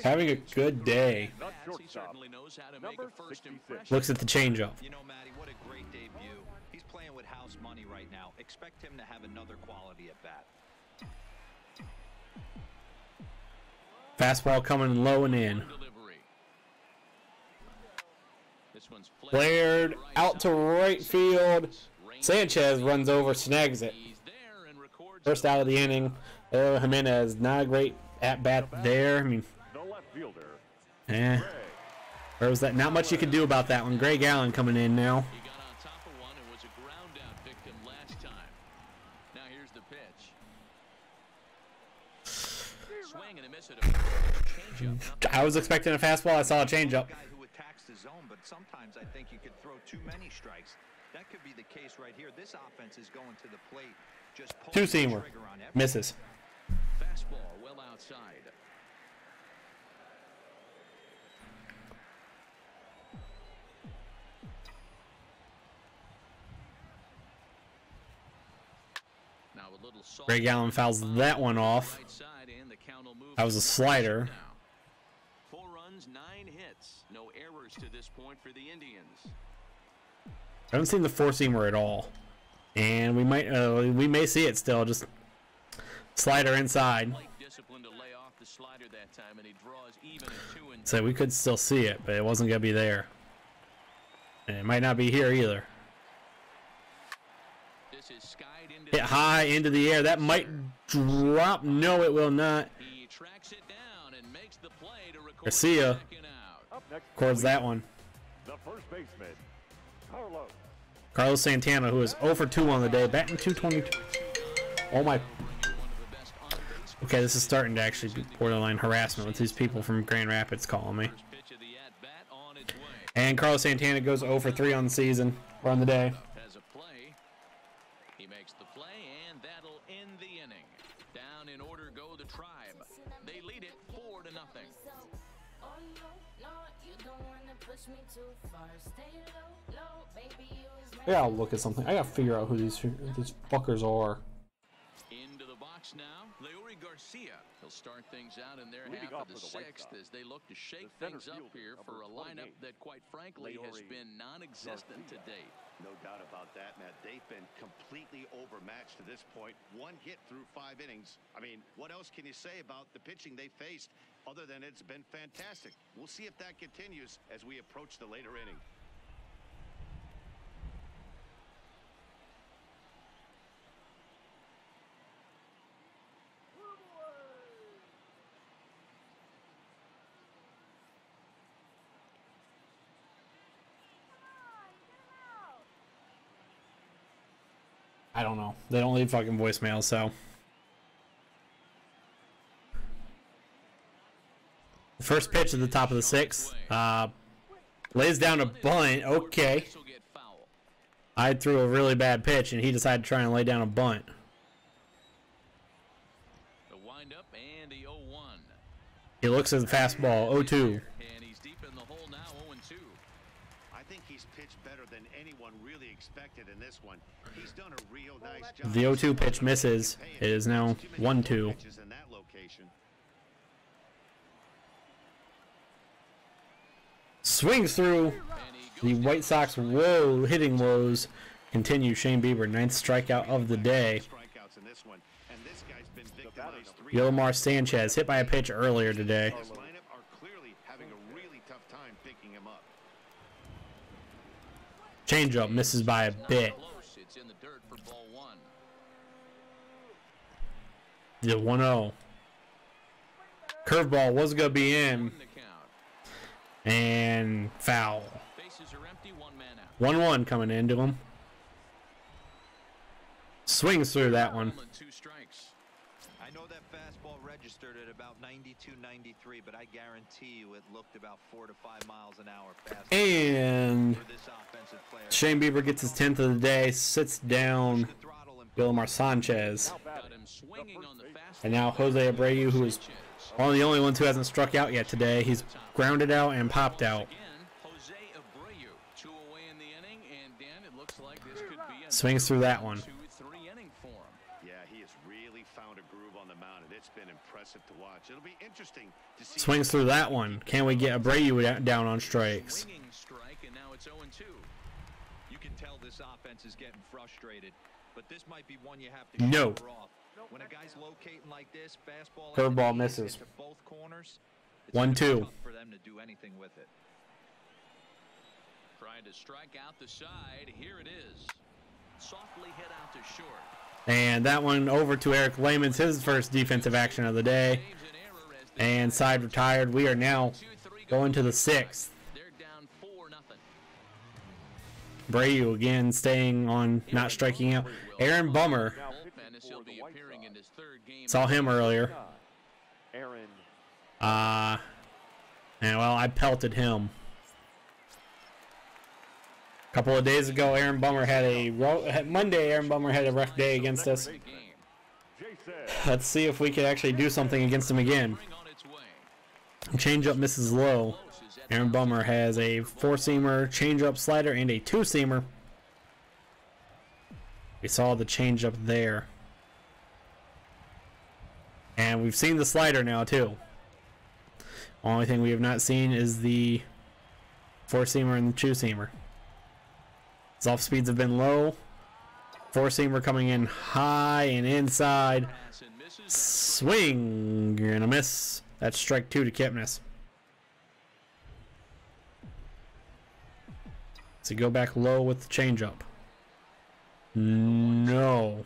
Having a good day. He certainly knows how to make a first impression. Looks at the changeup. You know, Matty, what a great debut. He's playing with house money right now. Expect him to have another quality at bat. Fastball coming low and in. Delivery. This one's Flared out to right field. Sanchez runs over, snags it. He's there and records First out of the inning. Jimenez, not a great at bat there. I mean, The left fielder. Where was that? Not much you could do about that one. Greg Allen coming in now. He got on top of one and was a ground out victim last time. Now here's the pitch. Swing and a miss at a changeup. I was expecting a fastball. I saw a changeup. Guy who attacks the zone, but sometimes I think you could throw too many strikes. That could be the case right here. This offense is going to the plate. Just pull the Two-seamer. trigger on every Misses. Fastball well outside. Now Greg Allen fouls that one off. That was a slider. 4 runs, 9 hits. No errors to this point for the Indians. I haven't seen the four-seamer at all. And we may see it still. Just slider inside. So we could still see it, but it wasn't going to be there. And it might not be here either. Hit high into the air. That might drop. No, it will not. Garcia records that one. The first baseman, Carlos Santana, who is 0 for 2 on the day, batting .222. Oh my. Okay, this is starting to actually be borderline harassment with these people from Grand Rapids calling me. And Carlos Santana goes 0 for 3 on the season, or on the day. He makes the play, and that'll end the inning. Down in order go the Tribe. They lead it 4-0. Yeah, I'll look at something. I gotta figure out who these fuckers are. Into the box now, Leury Garcia. He'll start things out in their Leading half off of the for the White 6th Sox, as they look to shake the center things up fielder, here for a number lineup 28, that, quite frankly, has Leury been non-existent to Garcia. date. No doubt about that, Matt. They've been completely overmatched to this point. 1 hit through 5 innings. I mean, what else can you say about the pitching they faced other than it's been fantastic? We'll see if that continues as we approach the later inning. I don't know. They don't leave fucking voicemails, so. The first pitch at the top of the 6th. Lays down a bunt. Okay. I threw a really bad pitch, and he decided to try and lay down a bunt. The windup and the 0-1. He looks at the fastball. 0-2. And he's deep in the hole now, 0-2. I think he's pitched better than anyone really expected in this one. He's done a real nice job. The 0-2 pitch misses. It is now 1-2. Swings through. The White Sox hitting woes continue. Shane Bieber, 9th strikeout of the day. Yolomar Sanchez hit by a pitch earlier today. Changeup misses by a bit. The 1-0. Curveball was going to be in. And foul. 1-1 coming into him. Swings through that one. I know that fastball registered at about 92, 93, but I guarantee you it looked about 4 to 5 miles an hour faster. And Shane Bieber gets his 10th of the day, sits down Yolomar Sanchez. And now Jose Abreu, who is one of the only ones who hasn't struck out yet today. He's grounded out and popped out. Swings through that one. Yeah, he has really found a groove on the mound, and it's been impressive to watch. It'll be interesting to see. Swings through that one. Can we get Abreu down on strikes? And now it's 0-2. You can tell this offense is getting frustrated, but this might be one you have to No. cover off. When a guy's locating like this, fastball Curveball misses. to both corners. 1-2. Tough for them to do anything with it. Trying to strike out the side. Here it is. Softly hit out to short. And that one over to Eric Layman's, his first defensive action of the day. And side retired. We are now going to the 6th. They're down 4-0. Abreu again staying on, not striking out. Aaron Bummer. Saw him earlier. And well, I pelted him. A couple of days ago, Aaron Bummer had Monday, Aaron Bummer had a rough day against us. Let's see if we can actually do something against him again. Changeup misses low. Aaron Bummer has a 4-seamer, changeup, slider, and a 2-seamer. We saw the changeup there. And we've seen the slider now too. Only thing we have not seen is the four-seamer and the two-seamer. His off speeds have been low. Four-seamer coming in high and inside. Swing and a miss. That's strike 2 to Kipnis. So go back low with the changeup. No.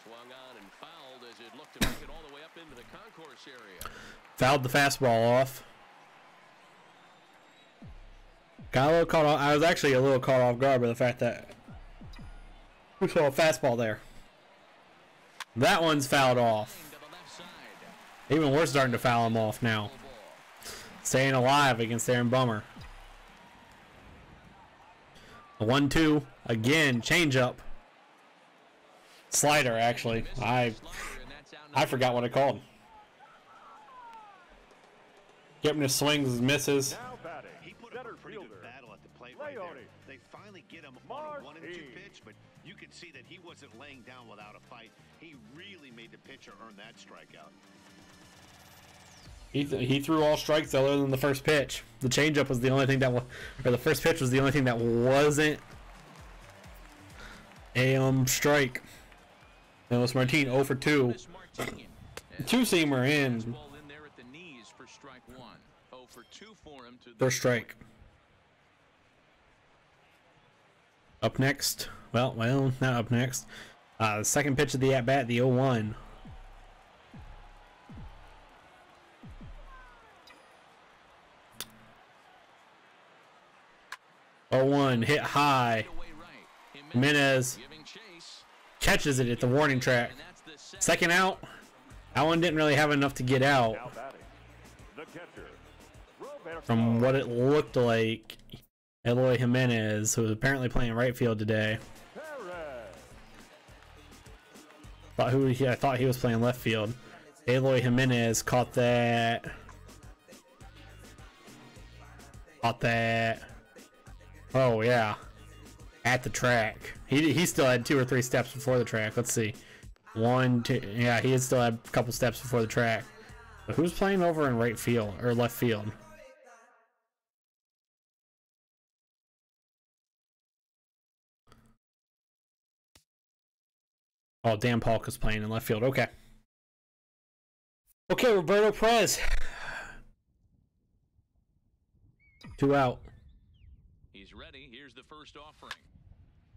Swung on and fouled as it looked to make it all the way up into the concourse area. Fouled the fastball off. Got a little caught off. I was actually a little caught off guard by the fact that we saw a fastball there. That one's fouled off. Even we're starting to foul him off now. Staying alive against Aaron Bummer. A 1-2 again, changeup. Slider, actually. I forgot what I called. Kipnis swings and misses. Now batting, He put center up a pretty good fielder, battle at the plate right there. Leone. They finally get him on a 1-2 Martin. pitch, but you could see that he wasn't laying down without a fight. He really made the pitcher earn that strikeout. He threw all strikes other than the first pitch. The changeup was the only thing that or the first pitch was the only thing that wasn't a strike. It was Martin 0 for 2. Two-seamer in. Ball in there at the knees for strike 1. 0 for 2 for him to the First strike. Up next. Well, not up next. The second pitch of the at-bat, the 0-1. Hit high. Jimenez catches it at the warning track. Second out. That one didn't really have enough to get out. Now batting, the catcher, Roberto. From what it looked like, Eloy Jimenez, who was apparently playing right field today. Perez. I thought he was playing left field. Eloy Jimenez caught that. Oh yeah, at the track. He still had 2 or 3 steps before the track. Let's see, 1, 2. Yeah, he had still had a couple steps before the track. But who's playing over in right field or left field? Oh, Dan Polka's playing in left field. Okay. Okay, Roberto Perez. 2 out. He's ready. Here's the first offering.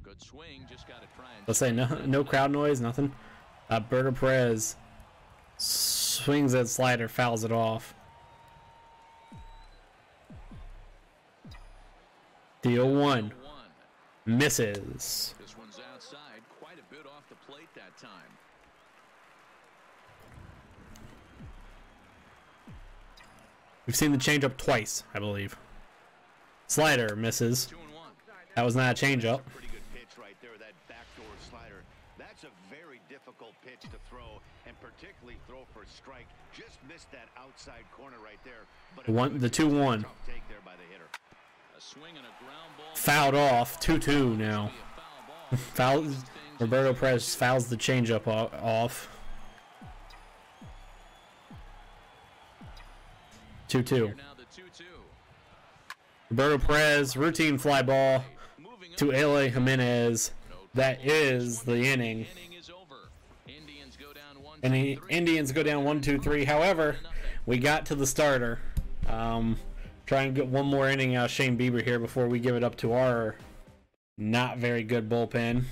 Good swing. Just got to try and. Let's say no crowd noise, nothing. Roberto Perez swings that slider, fouls it off. The 0-1 misses. This one's outside. Quite a bit off the plate that time. We've seen the changeup twice, I believe. Slider misses. 2-1. That was not a changeup. Pretty good pitch right there, that backdoor slider. That's a very difficult pitch to throw, and particularly throw for a strike. Just missed that outside corner right there. But The 2-1. tough take there by the hitter. A swing and a ground ball. Fouled off. 2-2 now. Foul. Roberto Perez fouls the changeup off. 2-2. Now the 2-2. Roberto Perez, routine fly ball to Eloy Jimenez. That is the inning. Inning is over. Indians go down 1-2-3. And the Indians go down 1-2-3. However, we got to the starter. Try and get one more inning out of Shane Bieber here before we give it up to our not very good bullpen.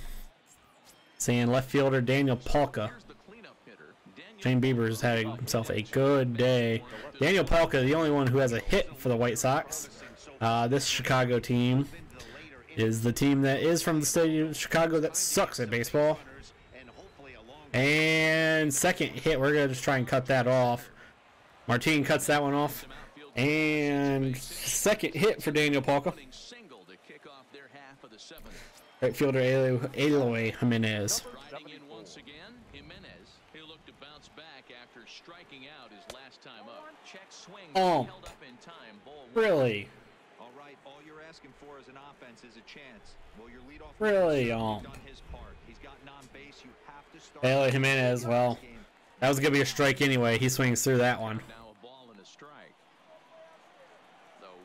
Seeing left fielder Daniel Palka. Here's the cleanup hitter. Shane Bieber's had himself a good day. Daniel Palka, the only one who has a hit for the White Sox. This Chicago team is the team that is from the state of Chicago that sucks at baseball. And second hit, we're going to just try and cut that off. Martin cuts that one off. And second hit for Daniel Palka. Single to kick off their half of the 7th. Right fielder Eloy Jimenez. Riding in once again, Jimenez. He'll look to bounce back after striking out his last time up. Check swing. Oh. Held up in time. Ball 1. Really? All right, all you're asking for as an offense is a chance. Well, your leadoff Really, done his part. He's gotten on base. You have to start. Eloy Jimenez, well, That was gonna be a strike anyway. He swings through that one. Now a ball and a strike.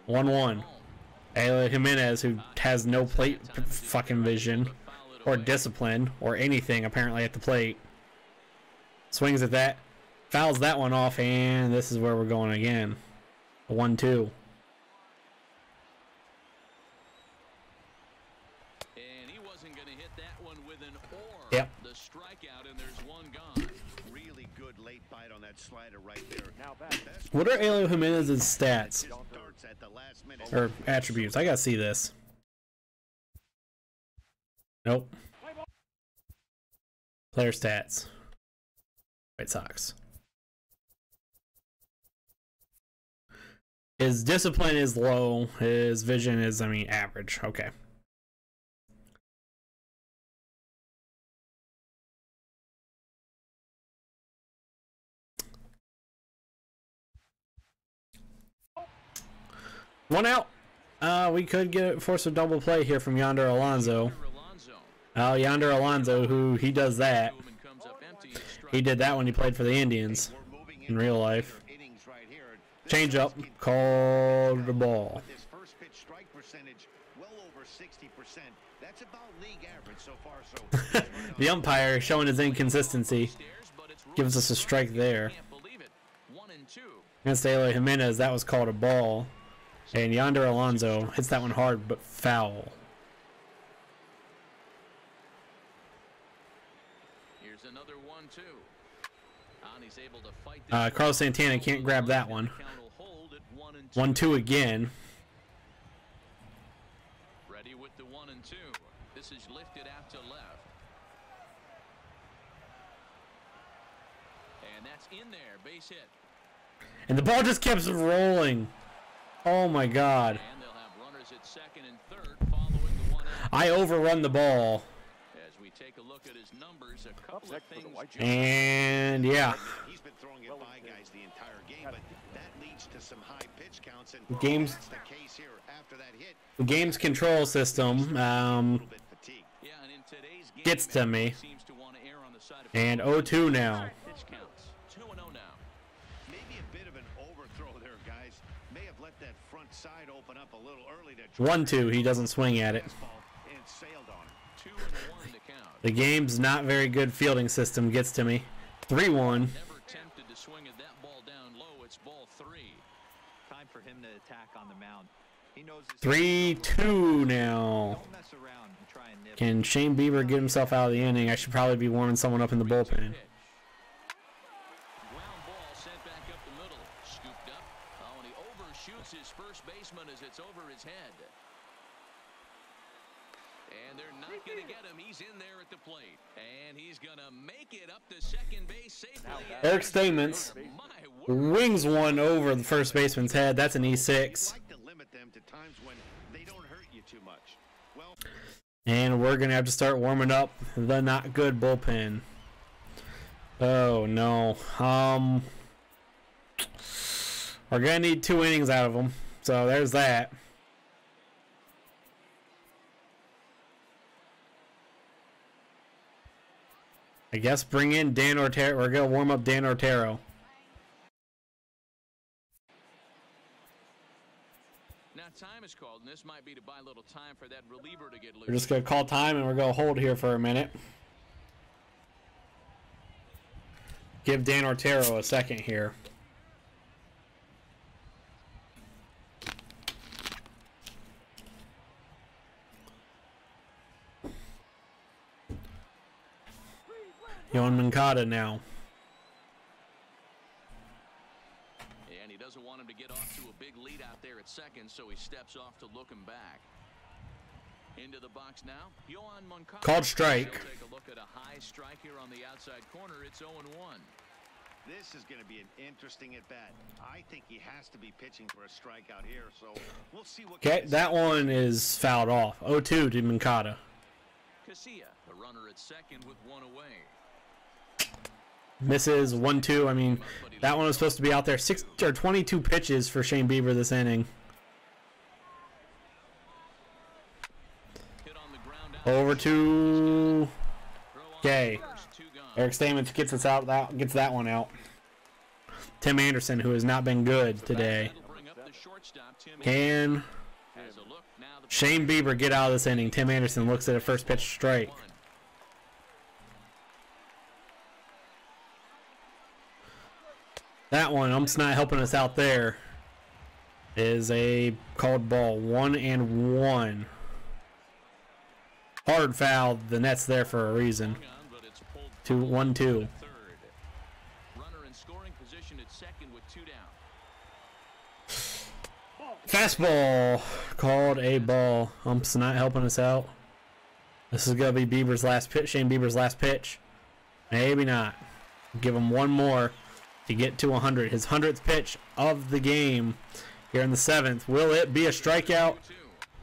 1-1. Eloy Jimenez, who has no plate fucking vision or discipline or anything apparently at the plate, swings at that, fouls that one off, and this is where we're going again. 1-2. And he wasn't going to hit that one with an or. Yep. The strikeout, and there's one gone. Really good late bite on that slider right there. Now back. What are Eloy Jimenez's stats Starts at the last minute. or attributes? I gotta see this. Nope. Player stats. White Sox. His discipline is low. His vision is, I mean, average. Okay. One out. We could get force a double play here from Yonder Alonso. Yonder Alonso, who he does that. He did that when he played for the Indians in real life. Change up, called the ball. This first pitch strike percentage well over 60%. That's about league average so far. So The umpire showing his inconsistency gives us a strike there. Against Eloy Jimenez, that was called a ball. And Yonder Alonso hits that one hard but foul. Here's another 1-2. And he's able to fight Carlos Santana can't grab that one. 1-2 again. Ready with the 1-2. This is lifted out to left. And that's in there. Base hit. And the ball just keeps rolling. Oh my god. And they'll have runners at second and third following the 1 out. I overrun the ball. As we take a look at his numbers, a couple of next for the things. White And yeah. he's been throwing it by guys the entire game, but that leads to some high pitch counts. And Games- that's the case here after that hit. The game's control system A little bit fatigued. Yeah, and in today's game, gets to me. seems to want to err on the side of And 0-2 now. pitch counts. 2-0 now. Maybe a bit of an overthrow there, guys. May have let that front side open up a little early to 1-2, he doesn't swing at it. and sailed on it. 2-1 to count. The game's not very good fielding system gets to me. 3-1. Never tempted to swing at that ball down low. It's ball 3. Time for him to attack on the mound. He knows his 3-2 now. Don't mess around and try and nip. Can Shane Bieber get himself out of the inning? I should probably be warming someone up in the bullpen. Ground ball sent back up the middle. Scooped up. Oh, and he overshoots his first baseman as it's over his head. And they're not going to get him. He's in there at the plate. And he's going to make it up to second base safely. Eric Stamens My word. wings one over the first baseman's head. That's an E6. You like to limit them to times when they don't hurt you too much. Well, And we're going to have to start warming up the not good bullpen. Oh, no. We're going to need 2 innings out of them. So there's that. I guess bring in Dan Ortero. We're going to warm up Dan Ortero. Now time is called, and this might be to buy a little time for that reliever to get loose. We're just going to call time and we're going to hold here for a minute. Give Dan Ortero a second here. Yohan Moncada now. And he doesn't want him to get off to a big lead out there at second, so he steps off to look him back. Into the box now, Yohan Moncada. Called strike. He'll take a look at a high strike here on the outside corner. It's 0-1. this is going to be an interesting at-bat. I think he has to be pitching for a strikeout here, so we'll see what... Okay, that one is fouled off. 0-2 to Moncada. Casilla, the runner at second with one away. Misses 1-2. I mean, that one was supposed to be out there. 22 pitches for Shane Bieber this inning. Hit on the ground out. Over to Throw on Gay. first, 2 gone. Eric Stamens gets us out. Gets that one out. Tim Anderson, who has not been good today. Can Shane Bieber get out of this inning? Tim Anderson looks at a first pitch strike. That one, ump's not helping us out there, is a called ball. 1-1. Hard foul. The net's there for a reason. 1-2. Runner in scoring position at second with 2 down. Fastball. Called a ball. Ump's not helping us out. This is going to be Bieber's last pitch. Shane Bieber's last pitch. Maybe not. Give him one more to get to 100. His 100th pitch of the game here in the 7th. Will it be a strikeout?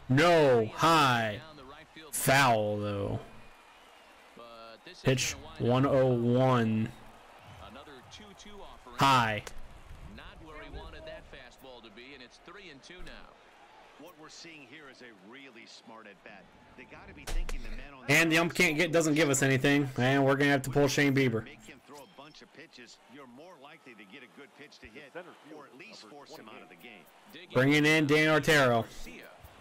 No. High. Foul, though. Pitch 101. High. Not where he wanted that fastball to be, and it's 3-2 now. What we're seeing here is a really smart at bat. They got to be thinking the man on And the ump doesn't give us anything, and we're gonna have to pull Shane Bieber. Make him throw a bunch of pitches. You're more likely to get a good pitch to hit, or at least force him out of the game. Bringing in Dan Ortero.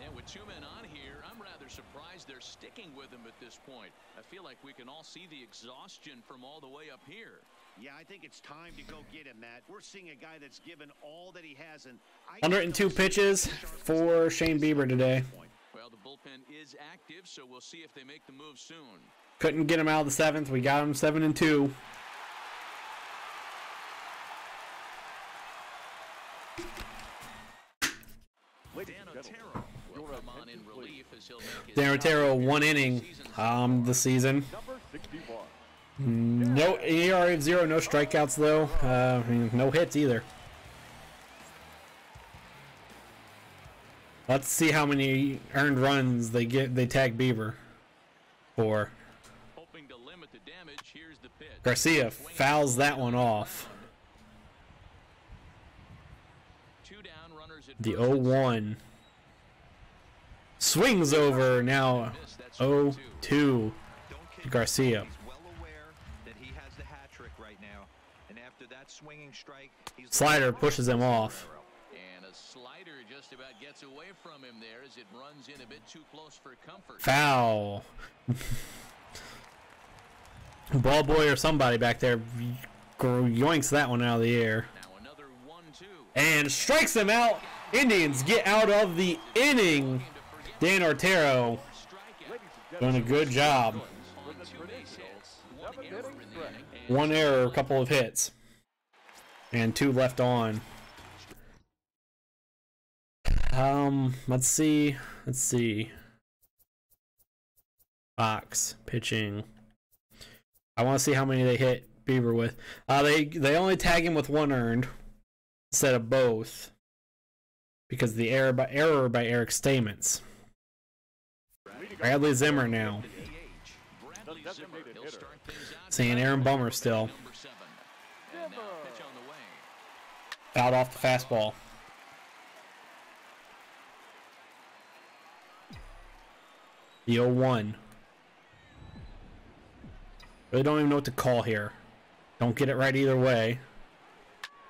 And with 2 men on here, I'm rather surprised they're sticking with him at this point. I feel like we can all see the exhaustion from all the way up here. Yeah, I think it's time to go get him, Matt. We're seeing a guy that's given all that he has, and 102 pitches for Shane Bieber today. Well, the bullpen is active, so we'll see if they make the move soon. Couldn't get him out of the 7th. We got him 7-2. Dan Otero will come on in relief as he'll make his Dan Otero, 1 inning this season. No ERA of 0, no strikeouts though. No hits either. Let's see how many earned runs they tag Bieber for. hoping to limit the damage. Here's the pitch. Garcia fouls that one off. 2 down, runners at The first and 0-1. Swings over now. 0-2 to Garcia. He's well aware that he has the hat trick right now, and after that swinging strike, he's Slider pushes him off. And a slider just about gets away from him there as it runs in a bit too close for comfort. Foul. Ball boy or somebody back there yoinks that one out of the air. Now another 1-2. And strikes him out. Indians get out of the inning. Dan Ortero doing a good job. On 2 base hits, 1 error in the inning. 1 error, a couple of hits. And 2 left on. Let's see. Fox pitching. I want to see how many they hit Bieber with. They only tag him with 1 earned instead of both because the error by Eric Stamens. Bradley Zimmer now. Bradley Zimmer, he'll start things out. Seeing Aaron Bummer still. Number 7. And now pitch on the way. Fouled off the fastball. The 0-1. Really don't even know what to call here. Don't get it right either way.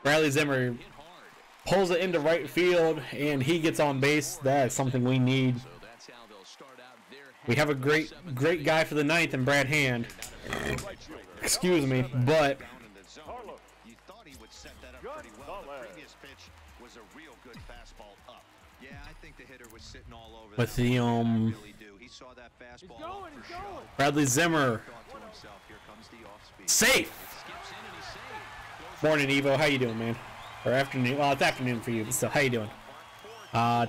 Bradley Zimmer Hit hard. pulls it into right field, and he gets on base. That is something we need. So that's how they'll start out their We have a great guy for the 9th in Brad Hand. Excuse me, but Down in the zone. You thought he would set that up pretty well. The previous pitch was a real good fastball up. Yeah, I think the hitter was sitting all over with that the one. I really do. He saw that fastball up for show. Bradley Zimmer Thought to himself, here comes the off-speed. safe. skips in and he's safe. Morning, Evo. How you doing, man? Or afternoon? Well, it's afternoon for you, but still, how you doing?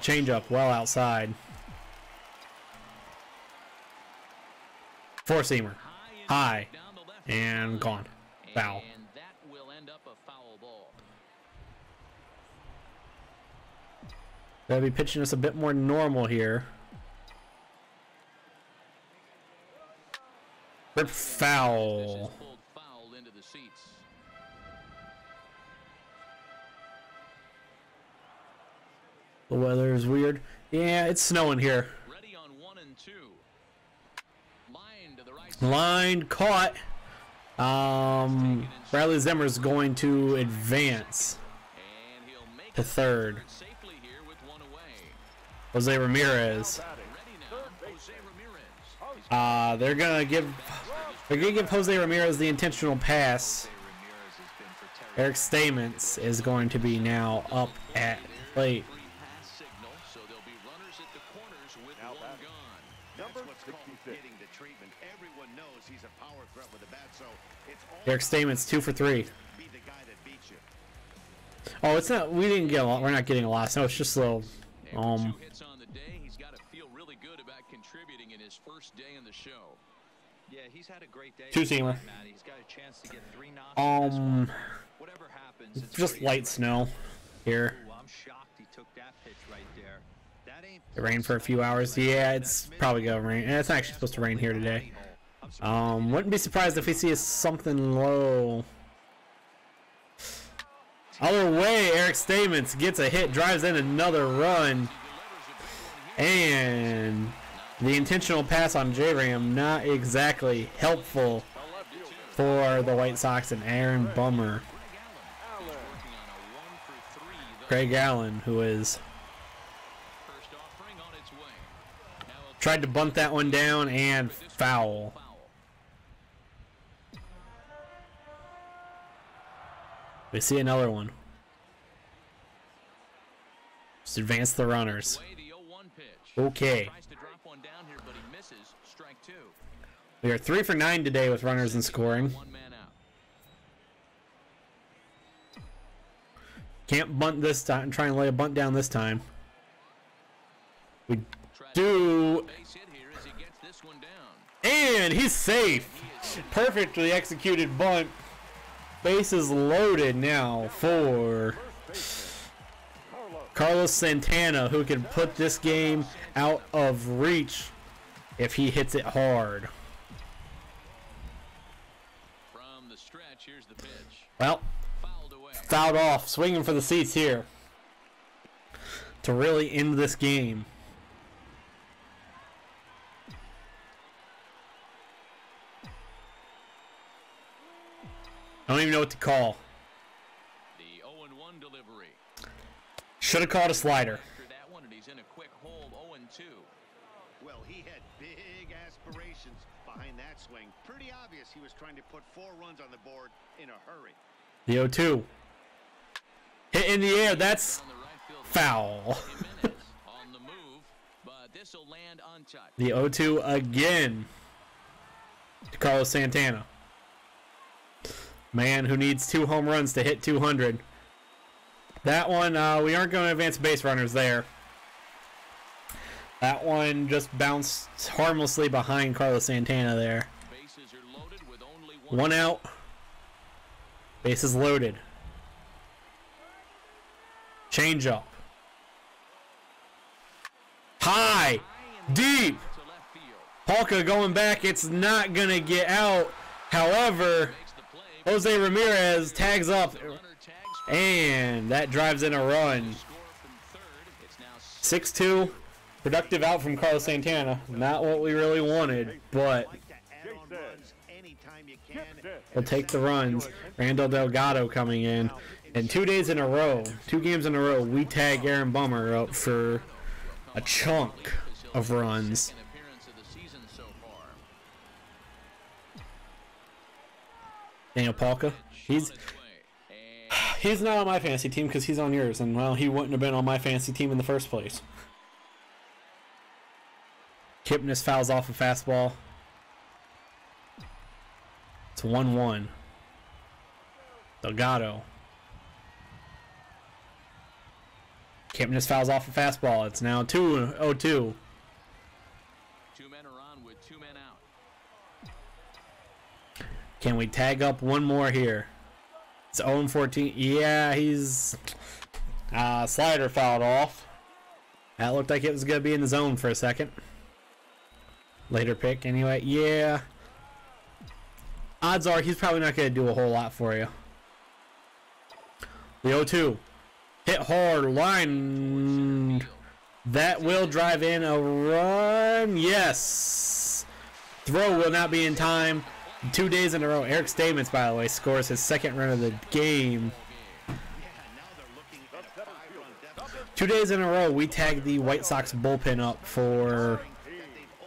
Change up, well outside. 4-seamer, high, Down the left and gone. Foul. And that will end up a foul ball. They'll be pitching us a bit more normal here. Rip This foul. is pulled foul into the seats. The weather is weird. Yeah, it's snowing here. Ready on 1 and 2. Line to the right. Line caught. Bradley Zimmer is going to advance And he'll make to it third. safely here with one away. Jose Ramirez. Ready now, Jose Ramirez. They're gonna give Jose Ramirez the intentional pass. Ramirez has been for Terry. Eric Stamens is going to be now up at plate. Free pass signal, so there'll be runners at the corners with Now one batting. gone. That's Number what's called 66. getting the treatment. Everyone knows he's a power threat with a bat, so it's all Eric Stamens 2 for 3. be the guy that beats you. Oh, it's not. We didn't get a lot. We're not getting a lot. No, it's just a little. And with 2 hits on the day, he's got to feel really good about contributing in his first day in the show. Yeah, he's had a great day. Two-seamer. Matt, he's got a chance to get 3 knocks in this one. Whatever happens, it's Just pretty light snow here. Ooh, I'm shocked he took that pitch right there. That ain't It rained for a few hours. Yeah, it's probably gonna rain. And it's actually supposed to rain here today. Wouldn't be surprised if we see something low. Other way, Eric Stamens gets a hit, drives in another run, and the intentional pass on J-Ram not exactly helpful for the White Sox and Aaron Bummer. Craig Allen, who is First offering on its way. Now he'll tried to bunt that one down and foul. We see another one. Just advance the runners. Away the 0-1 pitch. Okay. Tries to drop one down here, but he misses. Strike 2. We are 3 for 9 today with runners in scoring. 1 man out. Can't bunt this time. Try and lay a bunt down this time. We Tries do. base hit here as he gets this one down. And he's safe. Perfectly executed bunt. Bases loaded now for Carlos Santana, who can put this game out of reach if he hits it hard. From the stretch, here's the pitch. Well, Fouled away. fouled off, swinging for the seats here to really end this game. I don't even know what to call. The 0-1 delivery. Should have called a slider. After that one, and he's in a quick hold, 0-2. Well, he had big aspirations behind that swing. Pretty obvious he was trying to put 4 runs on the board in a hurry. The 0-2. Hit in the air. That's On the right field. foul. Jimenez on the move, but this will land untouched. The 0-2 again to Carlos Santana. Man who needs 2 home runs to hit 200. That one, we aren't going to advance base runners there. That one just bounced harmlessly behind Carlos Santana there. Bases are loaded with only 1 out. Bases loaded. Change up. High. Deep. to left field. Polka going back. It's not going to get out. However, Makes the play. Jose Ramirez tags up. Runner tags And that drives in a run. score from third. It's now 6-2. Productive out from Carlos Santana. Not what we really wanted, but Like to add on runs anytime you can. we'll take the runs. Randall Delgado coming in. And 2 days in a row, 2 games in a row, we tag Aaron Bummer up for a chunk of runs. second appearance of the season so far. Daniel Polka, On he's its way. And he's not on my fantasy team because he's on yours, and well, he wouldn't have been on my fantasy team in the first place. Kipnis fouls off a fastball. It's 1-1. Delgado. Kipnis fouls off a fastball. It's now 2-0-2. 2 men are on with 2 men out. Can we tag up one more here? It's 0-14. Yeah, he's slider fouled off. That looked like it was gonna be in the zone for a second. Later pick anyway. Yeah. Odds are he's probably not gonna do a whole lot for you. The 0-2. Hit hard, line. That will drive in a run. Yes. Throw will not be in time. 2 days in a row. Eric Stamets, by the way, scores his second run of the game. 2 days in a row, we tagged the White Sox bullpen up for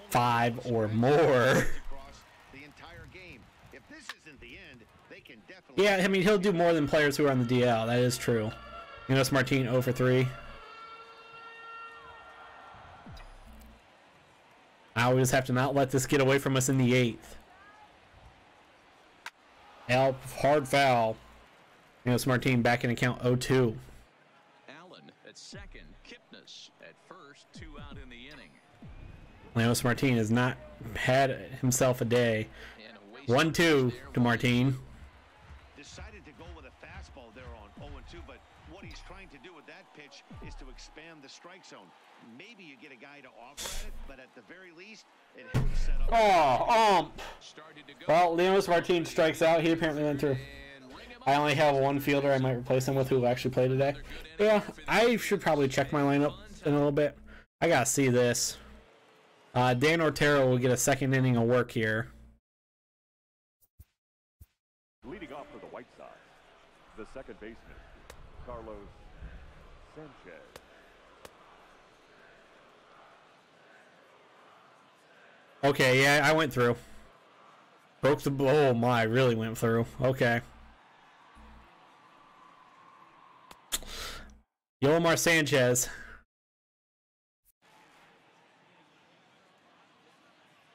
5 or more. Yeah, I mean, he'll do more than players who are on the DL. That is true. Leonys Martin 0 for 3. Now we just have to not let this get away from us in the 8th. Hard foul. Leonys Martin back in account 0-2. Allen at second, Kipnis at first, 2 out in the inning. Leonys Martin has not had himself a day. 1-2 to Martin. Decided to go with a fastball there on 0-2, but what he's trying to do with that pitch is to expand the strike zone. Maybe you get a guy to offer at it, but at the very least, it helps set up. Well, Leonys Martin strikes out. He apparently went through. I only have one fielder I might replace him with who actually played today. Yeah, I should probably check my lineup in a little bit. I gotta see this. Dan Otero will get a second inning of work here. Leading off for the White Sox, the second baseman, Carlos Sanchez. Okay, yeah, I went through. Broke the... Oh my, I really went through. Okay. Yolomar Sanchez.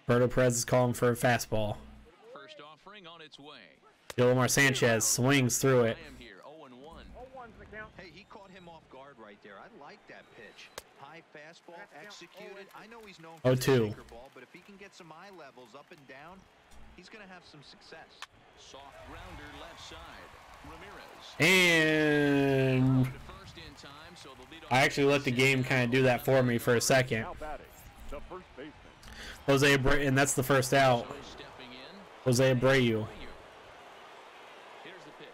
Roberto Perez is calling for a fastball. First offering on its way. Yolomar Sanchez swings through it. I am here, 0-1. Hey, he caught him off guard right there. I like that pitch. High fastball, executed. I know he's known for the 0-2. sinker ball, but if he can get some eye levels up and down, he's going to have some success. Soft grounder left side. Ramirez. And First in time, so the lead I actually let the game kind of do that for me for a second. Now batting, the first baseman. Jose Abreu, and that's the first out. stepping in. Jose Abreu. Here's the pitch.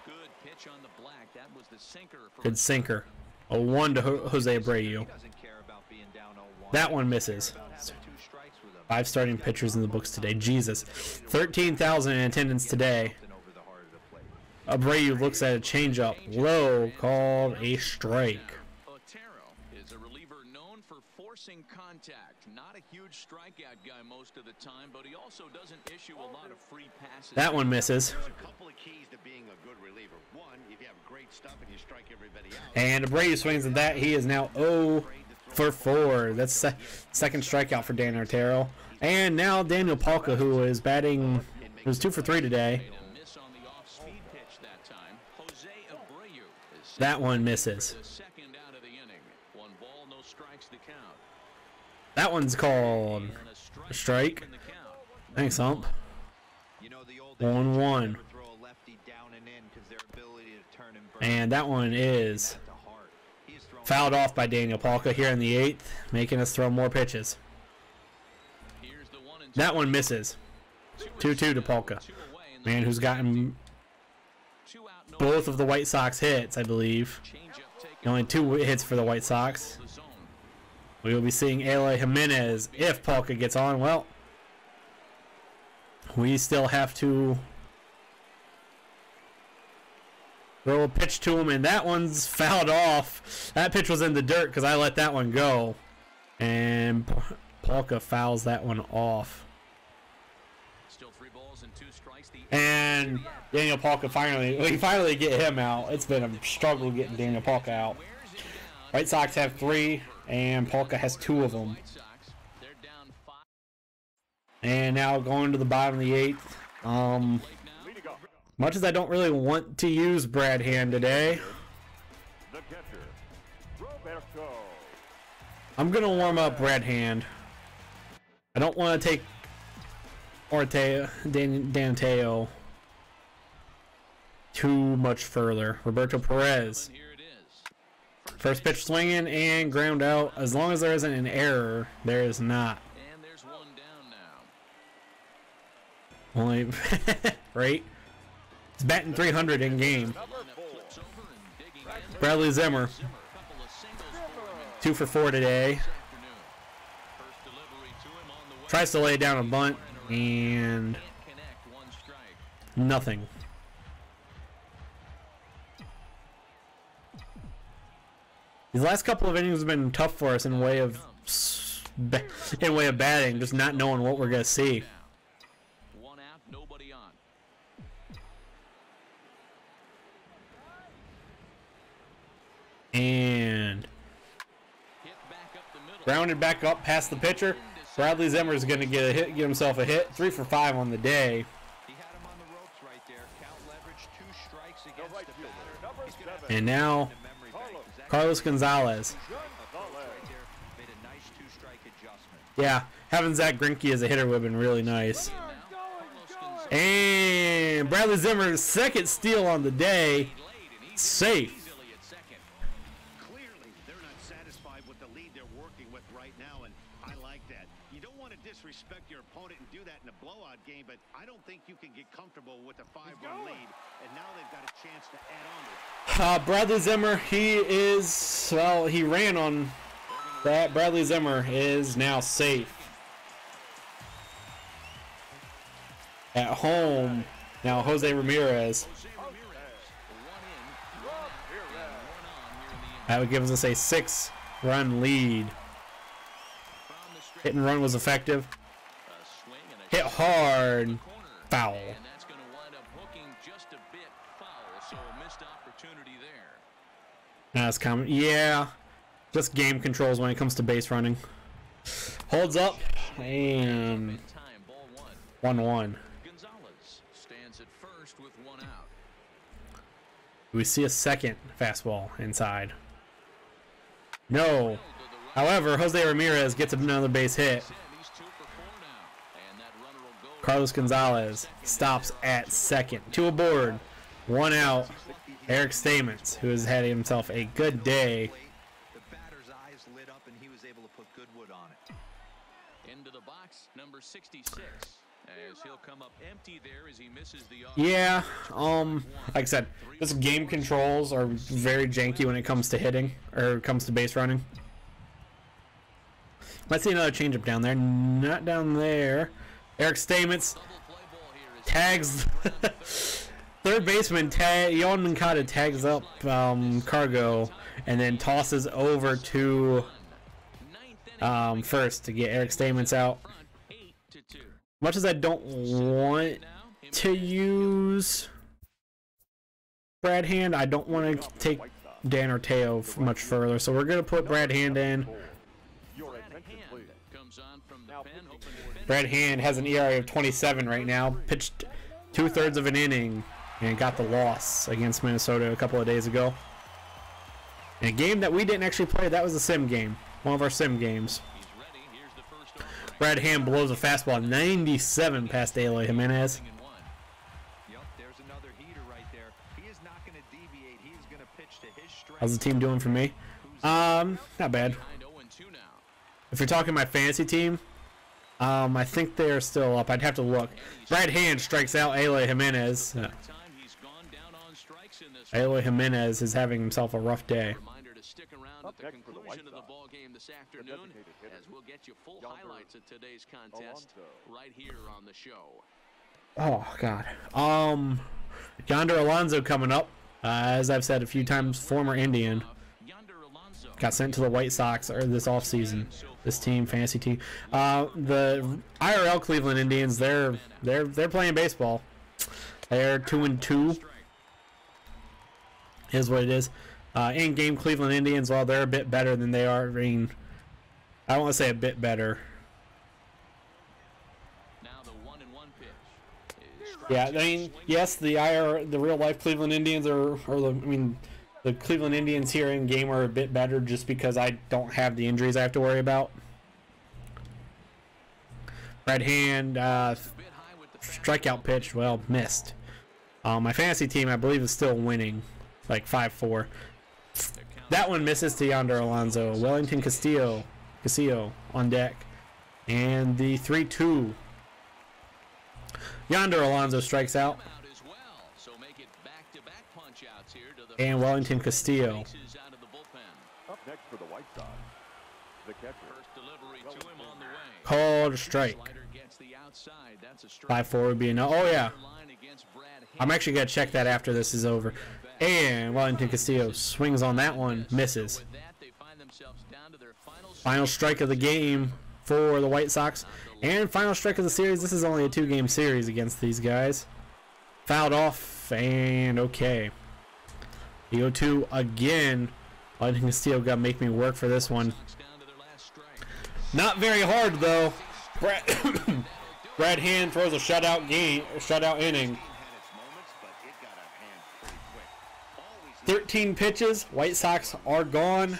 Good pitch on the black. That was the sinker. Good sinker. A 1 to Jose Abreu. He doesn't care about being down 0-1. That one misses. About having 2 strikes with him. 5 starting pitchers in the books today. Jesus. 13,000 in attendance today. Over the heart of the plate. Abreu looks at a changeup. Low, called a strike. Otero is a reliever known for forcing contact. Not a huge strikeout guy most of the time, but he also doesn't issue a lot of free passes. That one misses. There's a couple of keys to being a good reliever. One, if you have great stuff and you strike everybody out. And Abreu swings at that. He is now 0 for 4. That's second strikeout for Dan Otero. And now Daniel Palka, who is batting, was 2 for 3 today. Made a miss on the off-speed pitch that time. Jose Abreu is set That one for misses. the second out of the inning. 1 ball, no strikes to count. That one's called And a strike. in the count. Thanks, Hump. You know, the old 1-1. never throw a lefty down and in because their ability to turn and burn And that one is to heart. He is throwing fouled off by Daniel Palka here in the 8th, making us throw more pitches. Here's the 1-2. That one misses. 2-2 to Palka. 2 away in the Man who's gotten 2 out, no both of the White Sox hits, I believe. change-up taken Only 2 hits for the White Sox. the zone. We will be seeing Eloy Jimenez if Palka gets on. Well, we still have to throw a pitch to him, and that one's fouled off. That pitch was in the dirt because I let that one go. And Palka fouls that one off. Still 3 balls and 2 strikes. The And Daniel Palka finally get him out. It's been a struggle getting Daniel Palka out. wears him down. White Sox have 3, and Palka has 2 of them. White Sox, they're down 5 And now going to the bottom of the 8th. now. Leading off, Much as I don't really want to use Brad Hand today, the catcher, Roberto. I'm going to warm up Brad Hand. I don't want to take Danteo too much further. Roberto Perez. Here it is. First pitch swinging and ground out. As long as there isn't an error, there is not. And there's 1 down now. Only, right? He's batting 300 in game. Flips over and digging in. Bradley Zimmer, Zimmer, couple of singles for him 2 for 4 today. this afternoon. First delivery to him on the way. Tries to lay down a bunt. And a And Can't connect, one strike. nothing. These last couple of innings have been tough for us in way of batting, just not knowing what we're gonna see. One out, nobody on. And Hit back up the middle. grounded back up past the pitcher. Bradley Zimmer is gonna get a hit, get himself a hit. 3 for 5 on the day. He had him on the ropes right there. Count leverage, 2 strikes The against right the fielder, batter. number He's gonna 7. And now the memory bank. Is that Carlos Gonzalez. approach right there? Made a nice 2-strike adjustment. Yeah, having Zach Greinke as a hitter would have been really nice. And Bradley Zimmer's second steal on the day. Safe. Easily at second. Clearly, they're not satisfied with the lead they're working with right now, and I like that. You don't want to disrespect your opponent and do that in a blowout game, but I don't think you can get comfortable with a 5-run lead, and now they've got a chance to add on to it. Bradley Zimmer, he is, well, he ran on that. Bradley Zimmer is now safe. At home, now Jose Ramirez. Jose Ramirez, one in, one out, and one on here in the inning. That would give us a 6-run lead. From the stretch, Hit and run was effective. a swing and a Hit shot hard. in the corner. Foul. And that's going to wind up hooking just a bit foul, so a missed opportunity there. That's common. Yeah. Just game controls when it comes to base running. Holds up. And In time, ball one. 1-1. Gonzalez stands at first with one out. We see a second fastball inside. No. To the right. However, Jose Ramirez gets another base hit. He's 2 for 4 now. And that runner will go. Carlos Gonzalez stops at second. 2 aboard. 1 out. Eric Stamens, who has had himself a good day. The batter's eyes lit up and he was able to put good wood on it. Into the box, number 66. As he'll come up empty there as he misses the off. Yeah, like I said, this game controls are very janky when it comes to hitting, or comes to base running. Let's see another changeup down there. Not down there. Eric Stamens Double play ball here is tags third baseman Yohan Moncada tags up Cargo and then tosses over to ninth inning. first to get Eric Stamens out. Front 8-2. Much as I don't want Now, to use Brad Hand, I don't want to take Dan Orteo much further, so we're going to put Brad Hand in. Your Brad attention, Hand please. comes on from the Now pen, pitching hoping for to finish. Brad Hand has an ERA of 27 right now, pitched 2/3 of an inning, and got the loss against Minnesota a couple of days ago. In a game that we didn't actually play, that was a sim game, one of our sim games. He's ready. Here's the first offer. Brad Hand blows a fastball 97 past Eloy Jimenez. And one. Yep, there's another heater right there. He is not going to deviate. He's going to pitch to his strength. How's the team doing for me? Not bad. Behind 0-2 now. If you're talking my fantasy team, I think they're still up. I'd have to look. Brad Hand strikes out Eloy Jimenez. Time he's gone down on strikes in this Eloy Jimenez is having himself a rough day. Reminder to stick around at the next for the conclusion White of the Sox, ball game this afternoon, designated hitter, as we'll get you full Yonder highlights of today's contest Alonso. right here on the show. Oh God. Yonder Alonso coming up. As I've said a few times, former Indian. Yonder Alonso. Got sent to the White Sox this offseason. This team, fantasy team. The IRL Cleveland Indians, they're playing baseball. They're 2-2. Is what it is. In-game Cleveland Indians, well, they're a bit better than they are. I mean, I don't want to say a bit better. Now the 1-1 pitch. is Yeah, I mean, yes, the real life Cleveland Indians the Cleveland Indians here in game are a bit better just because I don't have the injuries I have to worry about. Brad Hand, a bit high with the strikeout pitch, well, missed. My fantasy team, I believe, is still winning, like 5-4. That one misses to Yonder Alonso. Wellington Castillo on deck. And the 3-2. Yonder Alonso strikes out. out as well. So make it back-to-back punch-outs here to the And Wellington Castillo. bases out of the bullpen. Up next for the White Sox, the catcher. First delivery to him on the way. Called a strike. Slider gets Gets the outside. That's a strike. 5-4 would be enough. Oh, yeah. Line against Brad I'm actually going to check that after this is over. And Wellington Castillo swings on that one. Misses. With that, they find themselves down to their Final strike of the game for the White Sox. And final strike of the series. This is only a 2-game series against these guys. Fouled off. And okay. The 0-2 again. Wellington Castillo got to make me work for this one. Not very hard, though. Brad Hand throws a shutout inning. 13 pitches. White Sox are gone.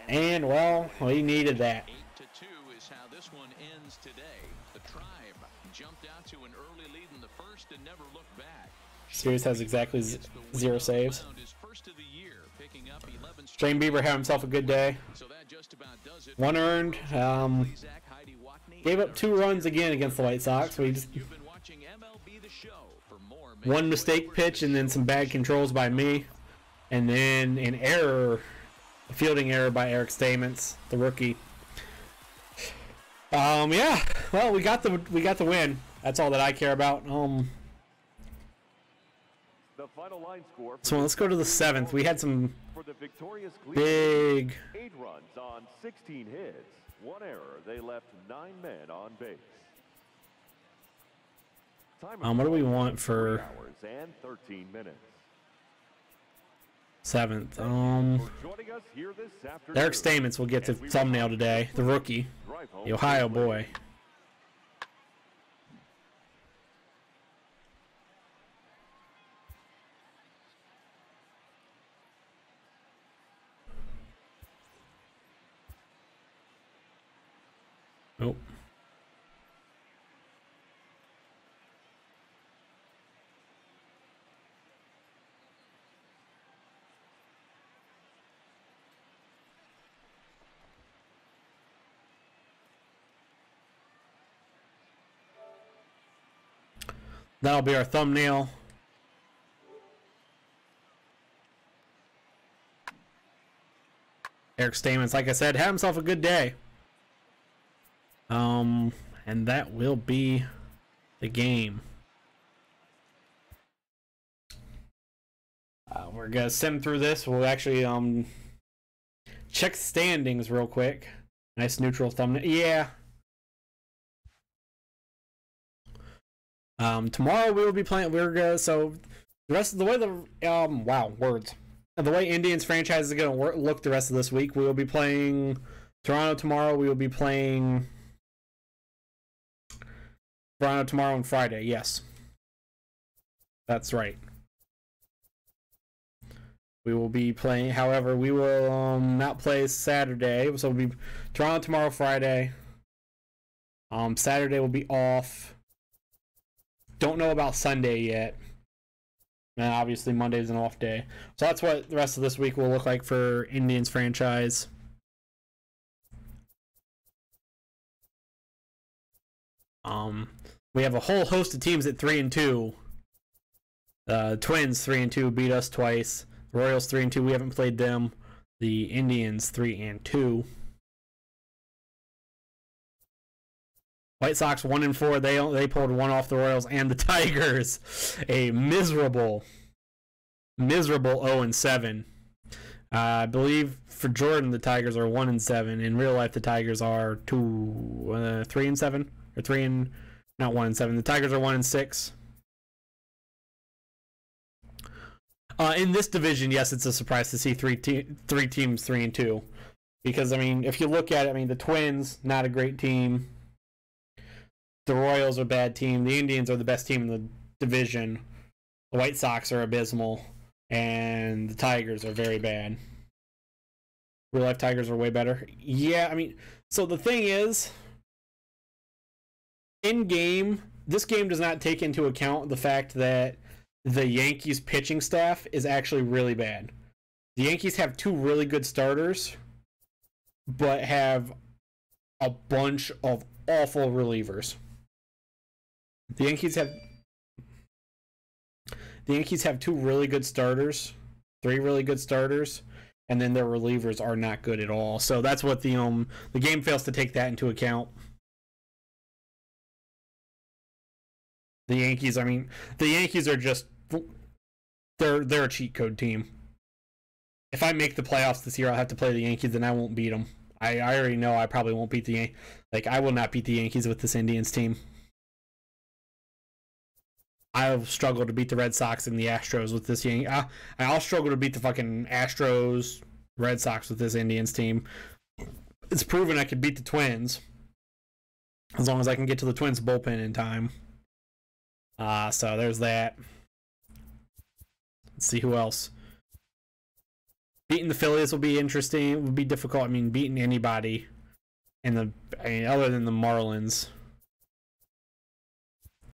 And, well, we needed that. 8-2 is how this one ends today. The Tribe jumped out to an early lead in the first and never looked back. Series has exactly 0 saves. Shane Bieber had himself a good day. 1 earned. Gave up 2 runs again against the White Sox. We just 1 mistake pitch and then some bad controls by me, and then an error, a fielding error by Eric Stamens, the rookie. Yeah. Well, we got the win. That's all that I care about. The final line score. So let's go to the 7th. We had some big 8 runs on 16 hits. 1 error. They left 9 men on base. what do we want for 3 hours and 13 minutes. 7th? For joining us here this afternoon. Eric Stamens will get the thumbnail today. The rookie, the Ohio boy. Nope. That'll be our thumbnail. Eric Stamens, like I said, had himself a good day. And that will be the game. We're gonna sim through this. We'll actually check standings real quick. Nice neutral thumbnail. Yeah. Tomorrow we will be playing. So the rest of the way the way Indians franchise is gonna look the rest of this week. We will be playing Toronto tomorrow. We will be playing Toronto tomorrow and Friday. Yes, that's right. We will be playing. However, we will not play Saturday. So we'll be Toronto tomorrow, Friday. Saturday will be off. Don't know about Sunday yet. And obviously Monday's an off day. So that's what the rest of this week will look like for Indians franchise. We have a whole host of teams at 3-2. Twins 3-2 beat us twice. The Royals 3-2. We haven't played them. The Indians 3-2. White Sox 1-4. They pulled 1 off the Royals and the Tigers. A miserable 0-7. I believe for Jordan the Tigers are 1-7. In real life the Tigers are 3-7 or not 1-7. The Tigers are 1-6. In this division, yes, it's a surprise to see three teams 3-2, because I mean, if you look at it, I mean, the Twins, not a great team. The Royals are a bad team. The Indians are the best team in the division. The White Sox are abysmal, and the Tigers are very bad. Real life Tigers are way better. Yeah, I mean, so the thing is, in game, this game does not take into account the fact that the Yankees pitching staff is actually really bad. The Yankees have 2 really good starters, but have a bunch of awful relievers. The Yankees have 2 really good starters, 3 really good starters, and then their relievers are not good at all. So that's what the game fails to take that into account. The Yankees, I mean, the Yankees are just they're a cheat code team. If I make the playoffs this year, I'll have to play the Yankees, and I won't beat them. I already know I probably won't beat the Yankees. Like, I will not beat the Yankees with this Indians team. I'll struggle to beat the Red Sox and the Astros with this Yankee. I'll struggle to beat the fucking Astros, Red Sox with this Indians team. It's proven I could beat the Twins as long as I can get to the Twins bullpen in time. So there's that. Let's see who else. Beating the Phillies will be interesting. It would be difficult. I mean, beating anybody other than the Marlins.